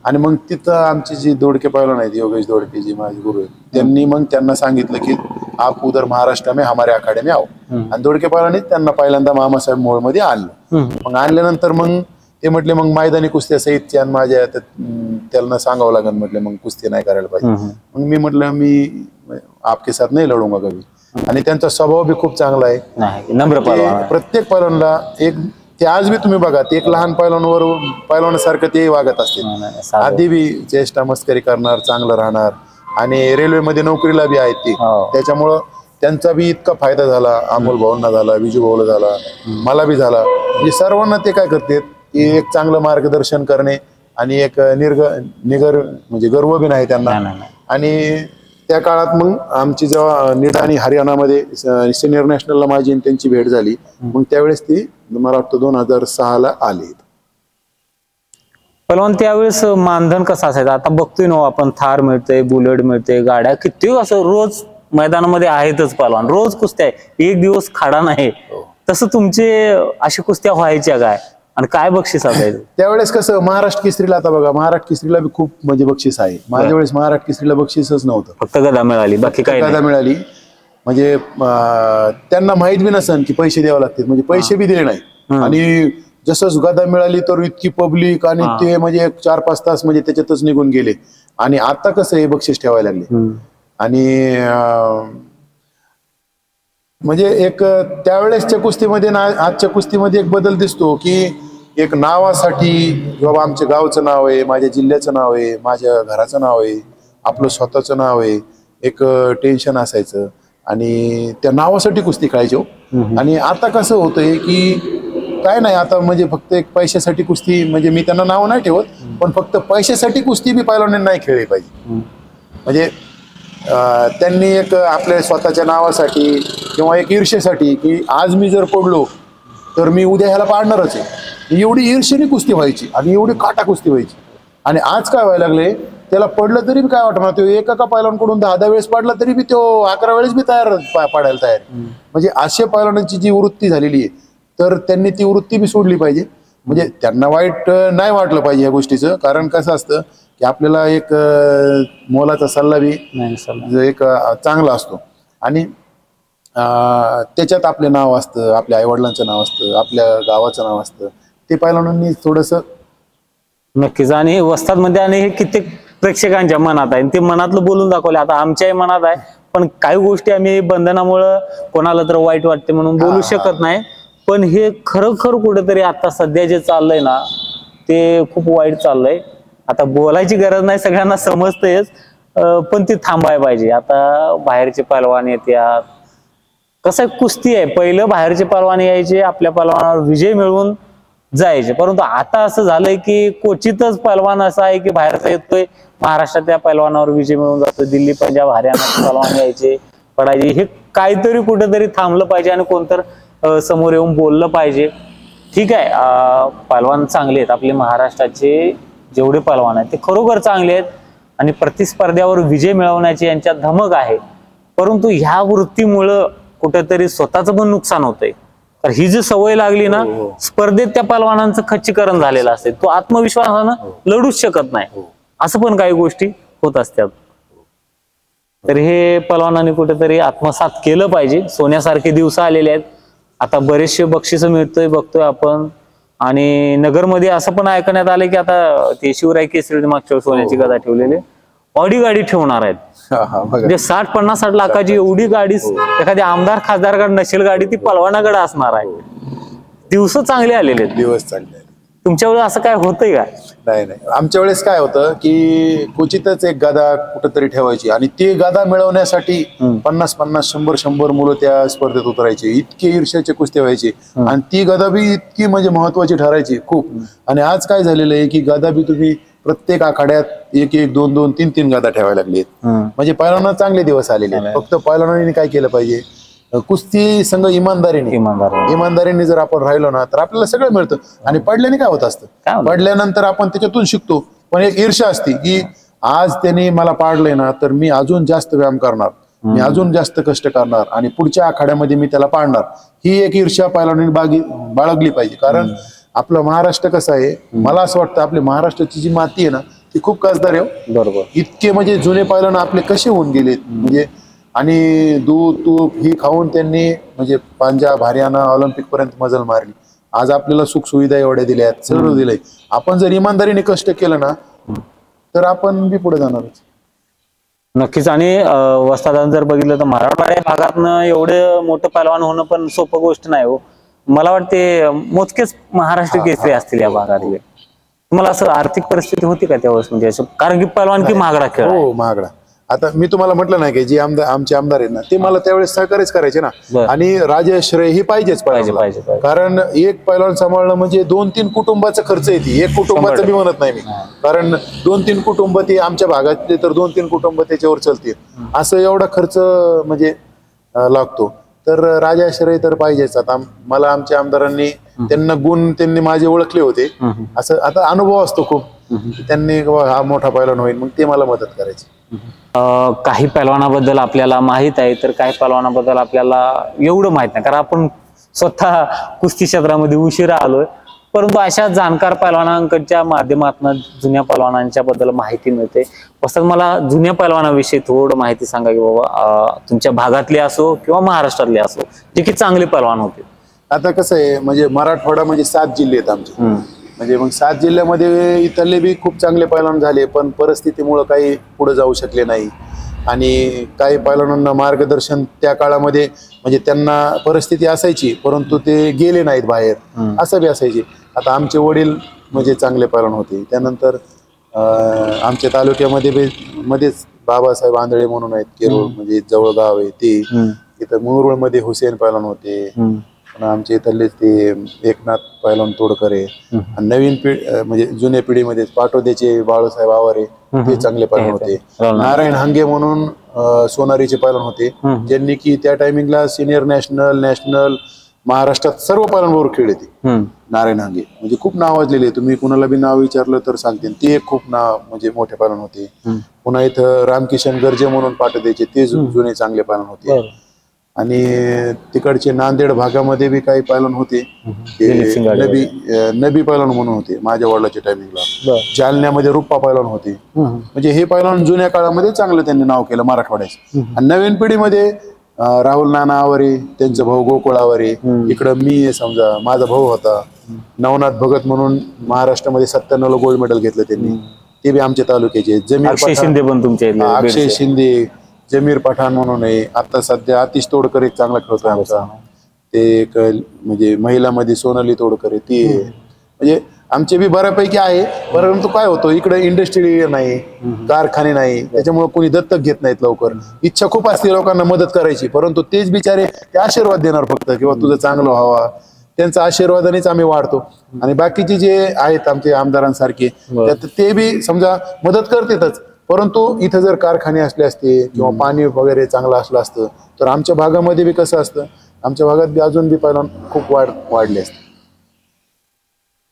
आणि मग तिथं आमची जी दोडके पैलवान आहेत, योगेश दोडके जी माझे गुरु आहेत, त्यांनी मग त्यांना सांगितलं की आप उधर महाराष्ट्र में हमारे अखाडे में आओ. आणि दोडके पैलवानी त्यांना पहिल्यांदा मामासाहेब मोहोळ मध्ये आणलं. मग आणल्यानंतर मग ते म्हटले मग मैदानी कुस्त्या सहित माझ्या त्यांना सांगावं लागेल, म्हटलं मग कुस्ती नाही करायला पाहिजे. मग मी म्हटलं मी आपके साथ नाही लढूंगा कभी. आणि त्यांचा स्वभाव बी खूप चांगला आहे, नम्र पैलवान. प्रत्येक पैलवानला एक, ते आज बी तुम्ही बघा, ते एक लहान पैलवानासारखं ते वागत असते. आधी बी चेष्टा मस्करी करणार, चांगलं राहणार. आणि रेल्वेमध्ये नोकरीला बी आहेत ते, त्याच्यामुळं त्यांचा बी इतका फायदा झाला. अमोल भाऊंना झाला, विजू भाऊला झाला, मला बी झाला. म्हणजे सर्वांना ते काय करतात की एक चांगलं मार्गदर्शन करणे, आणि एक निगर म्हणजे गर्व बी नाही त्यांना. आणि त्या काळात मग आमची जेव्हा नीट आणि हरियाणामध्ये सिनियर नॅशनलला माझी त्यांची भेट झाली, मग त्यावेळेस ती मला वाटतं 2006ला आली. पण त्यावेळेस मानधन कसं असायचं? आता बघतोय ना आपण, थार मिळते, बुलेट मिळते, गाड्या किती असं रोज मैदानामध्ये आहेतच पहलवान, रोज कुस्त्या आहे, एक दिवस खाडा नाही. तसं तुमचे अशी कुस्त्या व्हायच्या काय, आणि काय बक्षीस असायचं त्यावेळेस? कसं महाराष्ट्र केसरीला, आता बघा महाराष्ट्र केसरीला बी खूप म्हणजे बक्षीस आहे. माझ्या वेळेस महाराष्ट्र केसरीला बक्षीसच नव्हतं, फक्त गदा मिळाली, बाकी काही गदा मिळाली. म्हणजे त्यांना माहित बी नसन की पैसे द्यावे लागतील, म्हणजे पैसे बी दिले नाही. आणि जसंच गदा मिळाली तर इतकी पब्लिक, आणि ते म्हणजे 4-5 तास म्हणजे त्याच्यातच निघून गेले. आणि आता कसं हे बक्षीस ठेवायला लागले. आणि म्हणजे एक त्यावेळेसच्या कुस्तीमध्ये ना आजच्या कुस्तीमध्ये एक बदल दिसतो की एक नावासाठी, बाबा आमच्या गावचं नाव आहे, माझ्या जिल्ह्याचं नाव आहे, माझ्या घराचं नाव आहे, आपलं स्वतःचं नाव आहे, एक टेन्शन असायचं. आणि त्या नावासाठी कुस्ती खेळायची. आणि आता कसं होतंय की काय नाही, आता म्हणजे फक्त एक पैशासाठी कुस्ती, म्हणजे मी त्यांना नाव नाही ठेवत, पण फक्त पैशासाठी कुस्ती बी पैलवानांनी नाही खेळली पाहिजे. म्हणजे त्यांनी एक आपल्या स्वतःच्या नावासाठी किंवा एक ईर्षेसाठी की आज मी जर पडलो तर मी उद्या ह्याला पाडणारच आहे, एवढी ईर्षेने कुस्ती व्हायची आणि एवढी काटा कुस्ती व्हायची. आणि आज काय व्हायला लागले, त्याला पडलं तरी बी काय वाटणार, तो एका पैलवानकडून 10 वेळेस पाडला तरी बी तो 11 वेळेस बी पाडायला तयार. म्हणजे अशा पैलवानांची जी वृत्ती झालेली आहे, तर त्यांनी ती वृत्ती बी सोडली पाहिजे. म्हणजे त्यांना वाईट नाही वाटलं पाहिजे या गोष्टीचं. कारण कसं असतं की आपल्याला एक मोलाचा सल्ला बी एक चांगला असतो, आणि त्याच्यात आपले नाव असतं, आपल्या आईवडिलांचं नाव असतं, आपल्या गावाचं नाव असतं. ते पैलवानांनी थोडंसं नक्कीच. आणि वस्तादमध्ये आणि हे कित्येक प्रेक्षकांच्या मनात आहे, ते मनातलं बोलून दाखवले. आता आमच्याही मनात आहे, पण काही गोष्टी आम्ही बंधनामुळं कोणाला तर वाईट वाटते म्हणून बोलू शकत नाही. पण हे खरोखर कुठेतरी आता सध्या जे चाललंय ना, ते खूप वाईट चाललंय. आता बोलायची गरज नाही, सगळ्यांना समजतेच, पण ती थांबायला पाहिजे. आता बाहेरचे पैलवान येतात, कसं कुस्ती आहे, पहिलं बाहेरचे पैलवान यायचे, आपल्या पैलवानावर विजय मिळवून जायचे. परंतु आता असं झालंय की क्वचितच पैलवान असा आहे की बाहेरचा येतोय, महाराष्ट्रात त्या पैलवानावर विजय मिळून जातो, दिल्ली, पंजाब, हरियाणा पैलवान यायचे पडायचे. हे काहीतरी कुठेतरी थांबलं पाहिजे आणि कोणतर समोर येऊन बोललं पाहिजे. ठीक आहे, पैलवान चांगले आहेत आपले महाराष्ट्राचे, जेवढे पैलवान आहेत ते खरोखर चांगले आहेत आणि प्रतिस्पर्ध्यावर विजय मिळवण्याची यांच्यात धमक आहे. परंतु ह्या वृत्तीमुळं कुठेतरी स्वतःचं पण नुकसान होतंय. तर ही जी सवय लागली ना, स्पर्धेत त्या पैलवानांचं खच्चीकरण झालेलं असते, तो आत्मविश्वासानं लढूच शकत नाही. असं पण काही गोष्टी होत असतात. तर हे पैलवानांनी कुठेतरी आत्मसात केलं पाहिजे. सोन्यासारखे दिवस आलेले आहेत, आता बरेचसे बक्षीस मिळतोय बघतोय आपण. आणि नगरमध्ये असं पण ऐकण्यात आलं की आता ते शिवराय केसरी मागच्या सोन्याची गदा ठेवलेली ऑडी गाडी ठेवणार आहेत. म्हणजे 60-50 लाखाची एवढी गाडी एखादी आमदार खासदारकडे नसेल गाडी, ती पैलवानाकडे असणार आहे. दिवस चांगले आलेले आहेत. दिवस चांगले. तुमच्या वेळेस असं काय होतंय का? नाही, आमच्या वेळेस काय होतं की क्वचितच एक गदा कुठेतरी ठेवायची आणि ती गदा मिळवण्यासाठी 50-50, 100-100 मुलं त्या स्पर्धेत उतरायची. इतके ईर्ष्याचे कुस्ते व्हायचे आणि ती गदा बी इतकी म्हणजे महत्वाची ठरायची खूप. आणि आज काय झालेलं आहे की गदा बी तुम्ही प्रत्येक आखाड्यात 1-1, 2-2, 3-3 गदा ठेवायला लागली. म्हणजे पैलवानांना चांगले दिवस आलेले. फक्त पैलवानांनी काय केलं पाहिजे, कुस्ती संघ इमानदारीने जर आपण राहिलो ना तर आपल्याला सगळं मिळतं. आणि पडल्याने काय होत असतं, पडल्यानंतर आपण त्याच्यातून शिकतो. पण एक ईर्ष्या असते की आज त्यांनी मला पाडलंय ना तर मी अजून जास्त व्यायाम करणार, मी अजून जास्त कष्ट करणार आणि पुढच्या आखाड्यामध्ये मी त्याला पाडणार. ही एक ईर्ष्या पैलवानांनी बाळगली पाहिजे. कारण आपलं महाराष्ट्र कसं आहे, मला असं वाटतं आपली महाराष्ट्राची जी माती आहे ना ती खूप कसदार आहे. बरोबर. इतके म्हणजे जुने पैलवान आपले कसे होऊन गेलेत म्हणजे. आणि दूध तूप ही खाऊन त्यांनी म्हणजे पंजाब, हरियाणा, ऑलिम्पिक पर्यंत मजल मारली. आज आपल्याला सुख सुविधा एवढ्या दिल्यात, सगळं दिलंय. आपण जर इमानदारीने कष्ट केलं ना तर आपण बी पुढे जाणारच. नक्कीच. आणि वस्तादान जर बघितलं तर मराठवाड्या भागातनं एवढं मोठं पैलवान होणं पण सोपं गोष्ट नाही हो. मला वाटते मोजकेच महाराष्ट्र केसरी असतील या भागातले. तुम्हाला असं आर्थिक परिस्थिती होती का त्यावेळेस, म्हणजे असं, कारण की पैलवान की महागडा खेळ. हो, महागडा. आता मी तुम्हाला म्हटलं नाही की जे आमचे आमदार आहेत ना ते मला त्यावेळेस सहकार्यच करायचे ना. आणि राजश्रय ही पाहिजेच पाहिजे. कारण एक पैलवान सांभाळणं म्हणजे 2-3 कुटुंबाचा खर्च येते. एक कुटुंबाचं मी म्हणत नाही मी, कारण 2-3 कुटुंब ते आमच्या भागातले तर 2-3 कुटुंब त्याच्यावर चालतील. असं एवढा खर्च म्हणजे लागतो. तर राजाश्रय तर पाहिजेच. आता मला आमच्या आमदारांनी त्यांनी माझे ओळखले होते. असं आता अनुभव असतो खूप, त्यांनी हा मोठा पैलवान होईल मग ते मला मदत करायची. काही पैलवानाबद्दल आपल्याला माहित आहे तर काही पैलवानाबद्दल आपल्याला एवढं माहित नाही, कारण आपण स्वतः कुस्ती क्षेत्रामध्ये उशिरा आलोय. परंतु अशा जाणकार पैलवानांकडच्या माध्यमातून जुन्या पैलवानांच्या बद्दल माहिती मिळते. फक्त मला जुन्या पैलवानाविषयी थोडं माहिती सांगा की बाबा तुमच्या भागातले असो किंवा महाराष्ट्रातले असो जे की चांगले पैलवान होते. आता कसं आहे म्हणजे मराठवाडा म्हणजे 7 जिल्हे आहेत आमचे. म्हणजे मग 7 जिल्ह्यामध्ये इथले बी खूप चांगले पैलवान झाले, पण परिस्थितीमुळे काही पुढे जाऊ शकले नाही. आणि काही पैलवानांना मार्गदर्शन त्या काळामध्ये म्हणजे त्यांना परिस्थिती असायची परंतु ते गेले नाहीत बाहेर, असं बी असायचे. आता आमचे वडील म्हणजे चांगले पैलवान होते. त्यानंतर आमच्या तालुक्यामध्ये मध्येच बाबासाहेब आंधळे म्हणून आहेत, केरोळ म्हणजे जवळ गाव आहे ते. इथं मुरुळमध्ये हुसेन पैलवान होते. आमच्या इथले ते एकनाथ पैलवान तोडकर आहे. नवीन म्हणजे जुन्या पिढीमध्ये पाटोद्याचे बाळूसाहेब आवारे ते चांगले पैलवान होते. नारायण हांगे म्हणून सोनारीचे पैलवान होते, ज्यांनी की त्या टायमिंगला सिनियर नॅशनल महाराष्ट्रात सर्व पैलवानबरोबर खेळले ते. नारायण हांगे म्हणजे खूप नावाजलेले, तुम्ही कुणाला बी नाव विचारलं तर सांगते. ते खूप नाव म्हणजे मोठे पैलवान होते. पुन्हा इथं रामकिशन गर्जे म्हणून पाटोद्याचे ते जुने चांगले पैलवान होते. आणि तिकडचे नांदेड भागामध्ये बी काही पैलवान होते, नबी पैलवान म्हणून होते माझ्या वडिलांच्या टायमिंगला. जालन्यामध्ये रुप्पा पैलवान होते. म्हणजे हे पैलवान जुन्या काळामध्ये चांगलं त्यांनी नाव केलं मराठवाड्याचं. आणि नवीन पिढीमध्ये राहुल नाना आवारे, त्यांचा भाऊ गोकुळ आवारे, इकडं मी समजा माझा भाऊ होता नवनाथ भगत म्हणून महाराष्ट्रामध्ये 97ला गोल्ड मेडल घेतलं त्यांनी, ते बी आमच्या तालुक्याचे. अक्षय शिंदे पण तुमचे, अक्षय शिंदे, जमीर पठाण म्हणून आहे. आता सध्या आतिश तोडकर एक चांगला खेळतोय आमचा. ते एक म्हणजे महिलामध्ये सोनाली तोडकर आहे ती. म्हणजे आमचे बी बऱ्यापैकी आहे. परंतु काय होतं इकडे इंडस्ट्री नाही, कारखाने नाही, त्याच्यामुळे कोणी दत्तक घेत नाहीत लवकर. इच्छा खूप असते लोकांना मदत करायची, परंतु तेच बिचारे ते आशीर्वाद देणार फक्त किंवा तुझं चांगलं व्हावा त्यांचा आशीर्वादानेच आम्ही वाढतो. आणि बाकीचे जे आहेत आमचे आमदारांसारखे त्यात ते बी समजा मदत करतातच, परंतु इथं जर कारखाने असले असते किंवा पाणी वगैरे चांगलं असलं असतं तर आमच्या भागामध्ये बी कसं असतं, आमच्या भागात बी अजून बी पहिला खूप वाढले असते.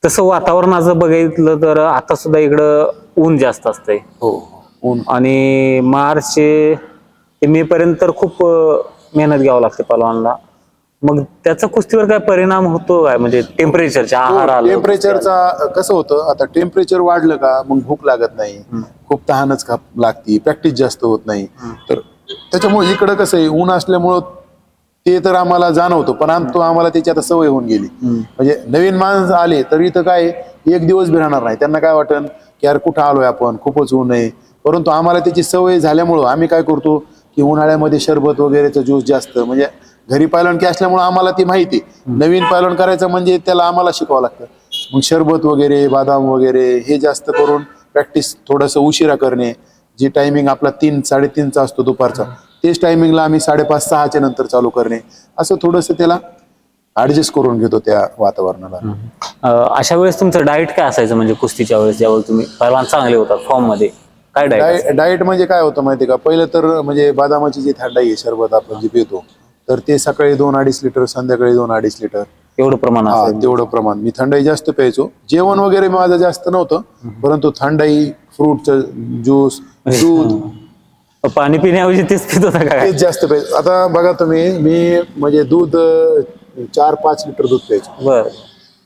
तसं वातावरणाचं बघितलं तर आता सुद्धा इकडं ऊन जास्त असतंय. हो, ऊन. आणि मार्च ते मे पर्यंत तर खूप मेहनत घ्यावं लागते पहलवानला. मग त्याचा कुस्तीवर काय परिणाम होतो काय, म्हणजे टेम्परेचरच्या आहाराला? टेम्परेचरचा कसं होतं, आता टेम्परेचर वाढलं का मग भूक लागत नाही, खूप तहानच लागती, प्रॅक्टिस जास्त होत नाही. तर त्याच्यामुळे इकडं कसं आहे, ऊन असल्यामुळं ते तर आम्हाला जाणवतं, परंतु आम्हाला त्याची आता सवय होऊन गेली. म्हणजे नवीन माणसं आले तर इथं काय एक दिवस बी राहणार नाही, त्यांना काय वाटन की यार कुठं आलोय आपण, खूपच ऊन आहे. परंतु आम्हाला त्याची सवय झाल्यामुळं आम्ही काय करतो की उन्हाळ्यामध्ये सरबत वगैरेचं ज्यूस जास्त, म्हणजे घरी पायलवानकी असल्यामुळे आम्हाला ती माहिती, नवीन पायलवान करायचं म्हणजे त्याला आम्हाला शिकवावं लागतं. मग सरबत वगैरे, बदाम वगैरे हे जास्त करून प्रॅक्टिस थोडंसं उशिरा करणे. जी टायमिंग आपला 3-3:30चा असतो दुपारचा, तेच टायमिंगला आम्ही 5:30-6च्या नंतर चालू करणे, असं थोडंसं त्याला ऍडजस्ट करून घेतो त्या वातावरणाला. अशा वेळेस तुमचं डाएट काय असायचं, म्हणजे कुस्तीच्या वेळेस ज्यावेळेस तुम्ही पहलवान चांगले होतात फॉर्म मध्ये, काय डाएट म्हणजे काय होतं माहिती का, पहिलं तर म्हणजे बदामाची जी थंडाई आहे, सरबत आपण जे पितो, तर ते सकाळी 2-2.5 लिटर, संध्याकाळी 2-2.5 लिटर एवढं प्रमाण? हा, तेवढं प्रमाण. मी थंडाई जास्त प्यायचो. जेवण वगैरे माझं जास्त नव्हतं, परंतु थंडाई, फ्रूटचं ज्यूस, दूध, पाणी पिण्याऐवजी तेच पित होता का? तेच जास्त प्यायचो. आता बघा तुम्ही, मी म्हणजे दूध 4-5 लिटर दूध प्यायचो. बरं.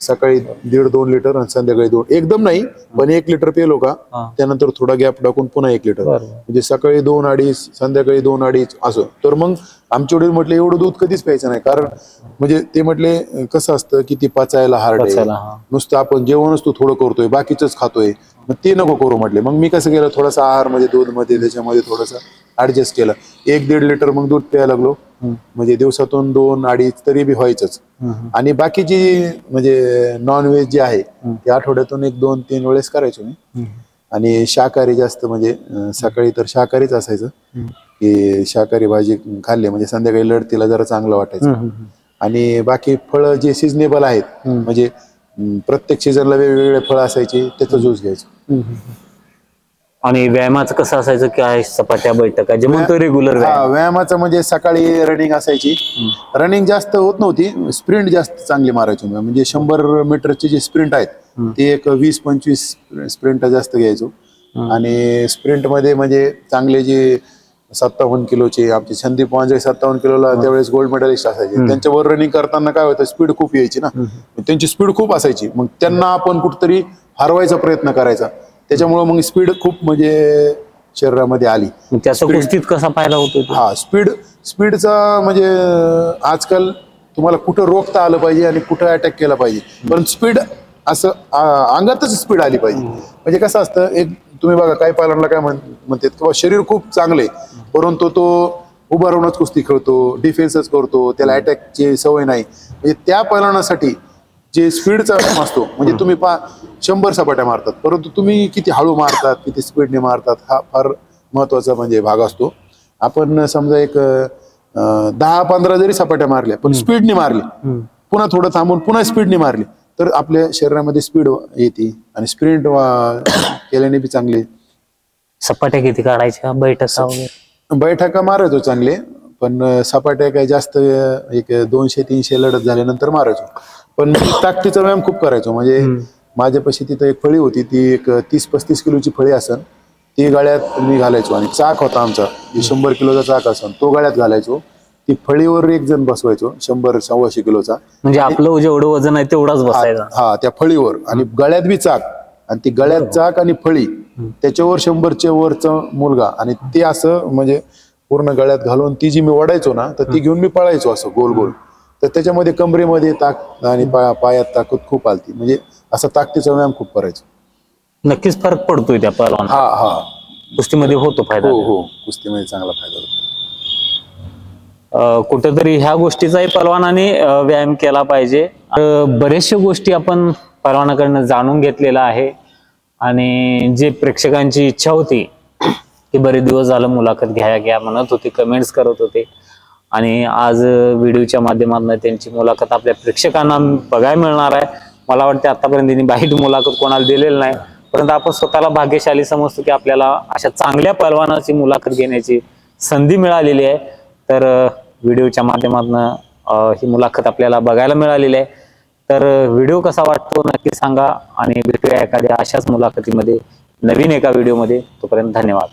सकाळी 1.5-2 लिटर आणि संध्याकाळी 2, एकदम नाही पण 1 लिटर पेलो का त्यानंतर थोडा गॅप टाकून पुन्हा 1 लिटर, म्हणजे सकाळी 2-2.5, संध्याकाळी 2-2.5 असं. तर मग आमचे वडील म्हटले एवढं दूध कधीच प्यायचं नाही, कारण म्हणजे ते म्हटले कसं असतं की ती पचायला हार्ड आहे, नुसतं आपण जेवणच तू थोडं करतोय, बाकीच खातोय, मग ते नको करू म्हटले. मग मी कसं केलं, थोडासा आहार मध्ये, दूध मध्ये, त्याच्यामध्ये थोडंसं ऍडजस्ट केलं. 1-1.5 लिटर मग दूध प्यायला लागलो, म्हणजे दिवसातून 2-2.5 तरी बी व्हायचंच. आणि बाकीची म्हणजे नॉनव्हेज जे आहे ते आठवड्यातून 1-2-3 वेळेस करायचो मी. आणि शाकाहारी जास्त, म्हणजे सकाळी तर शाकाहारीच असायचं की शाकाहारी भाजी खाल्ली म्हणजे संध्याकाळी लढतीला जरा चांगलं वाटायचं. आणि बाकी फळं जे सिजनेबल आहेत, म्हणजे प्रत्येक सीझनला वेगवेगळे फळं असायचे, त्याचा ज्यूस घ्यायचो. आणि व्यायामाचं कसं असायचं, काय सपाट्या बैठका जे म्हणतो रेग्युलर? व्यायामाचं म्हणजे सकाळी रनिंग असायची. रनिंग जास्त होत नव्हती, स्प्रिंट जास्त चांगली मारायचो मी. म्हणजे 100 मीटरचे जे स्प्रिंट आहेत ते एक 20-25 स्प्रिंट जास्त घ्यायचो. आणि स्प्रिंट मध्ये म्हणजे चांगले जे 57 किलोचे आमचे संदीप वांजळे 57 किलोला त्यावेळेस गोल्ड मेडलिस्ट असायचे, त्यांच्यावर रनिंग करताना काय होतं, स्पीड खूप यायची ना, त्यांची स्पीड खूप असायची. मग त्यांना आपण कुठेतरी हरवायचा प्रयत्न करायचा, त्याच्यामुळे मग स्पीड खूप म्हणजे शरीरामध्ये आली. त्याचा कुस्तीत कसा फायदा होतो? हा, स्पीडचा म्हणजे आजकाल तुम्हाला कुठं रोखता आलं पाहिजे आणि कुठं अटॅक केला पाहिजे, पण स्पीड असं अंगातच स्पीड आली पाहिजे. म्हणजे कसं असतं, एक तुम्ही बघा काही पायलवानला काय म्हणतात किंवा शरीर खूप चांगले परंतु तो उभा राहूनच कुस्ती खेळतो, डिफेन्सच करतो, त्याला अटॅकची सवय नाही. म्हणजे त्या पायलवानासाठी जे स्पीडचा असतो, म्हणजे तुम्ही 100 सपाट्या मारतात परंतु तुम्ही किती हळू मारतात, किती स्पीडने मारतात, हा फार महत्वाचा म्हणजे भाग असतो. आपण समजा एक 10-15 जरी सपाट्या मारल्या पण स्पीडने मारली, पुन्हा थोडं थांबून पुन्हा स्पीडने मारली, तर आपल्या शरीरामध्ये स्पीड येते. आणि स्प्रिंट केल्याने बी चांगली. सपाट्या किती काढायच्या, बैठका वगैरे? बैठका मारायचो चांगले, पण सपाट्या काय जास्त एक 200-300 लढत झाल्यानंतर मारायचो. पण ताकदीचा व्यायाम खूप करायचो. म्हणजे माझ्यापाशी तिथं एक फळी होती, ती एक 30-35 किलोची फळी असन, ती गळ्यात मी घालायचो. आणि चाक होता आमचा, 100 किलोचा चाक असन, तो गळ्यात घालायचो. ती फळीवर एक जण बसवायचो 100-125 किलोचा, म्हणजे आपलं जेवढं वजन आहे तेवढाच बसायचा. हा, त्या फळीवर. आणि गळ्यात बी चाक, आणि ती गळ्यात चाक आणि फळी, त्याच्यावर 100च्या वरचा मुलगा, आणि ते असं म्हणजे पूर्ण गळ्यात घालून ती जी मी ओढायचो ना, तर ती घेऊन मी पळायचो असं गोल गोल. तर त्याच्यामध्ये कमरेमध्ये ताकद आणि पायात ताकद खूप आलती. म्हणजे असं ताकदीचा व्यायाम खूप करायचो. नक्कीच फरक पडतोय त्या पहलवान? हा, कुस्तीमध्ये होतो फायदा? हो, कुस्तीमध्ये चांगला फायदा होतो. कुठेतरी ह्या गोष्टीचाही पहलवानाने व्यायाम केला पाहिजे. बरेचशा गोष्टी आपण पहलवानाकडनं जाणून घेतलेला आहे. आणि जे प्रेक्षकांची इच्छा होती की बरेच दिवस झालं मुलाखत घ्या म्हणत होते, कमेंट्स करत होते, आणि आज व्हिडिओच्या माध्यमातून त्यांची मुलाखत आपल्या प्रेक्षकांना बघायला मिळणार आहे. मला वाटतं आतापर्यंत त्यांनी बाहेर मुलाखत कोणाला दिलेली नाही, परंतु आपण स्वतःला भाग्यशाली समजतो की आपल्याला अशा चांगल्या पहलवानाची मुलाखत घेण्याची संधी मिळालेली आहे. तर व्हिडिओच्या माध्यमातून ही मुलाखत आपल्याला बघायला मिळालेली आहे. तर व्हिडिओ कसा वाटतो नक्की सांगा आणि भेटूया एखाद्या अशाच मुलाखतीमध्ये नवीन एका व्हिडिओमध्ये. तोपर्यंत धन्यवाद.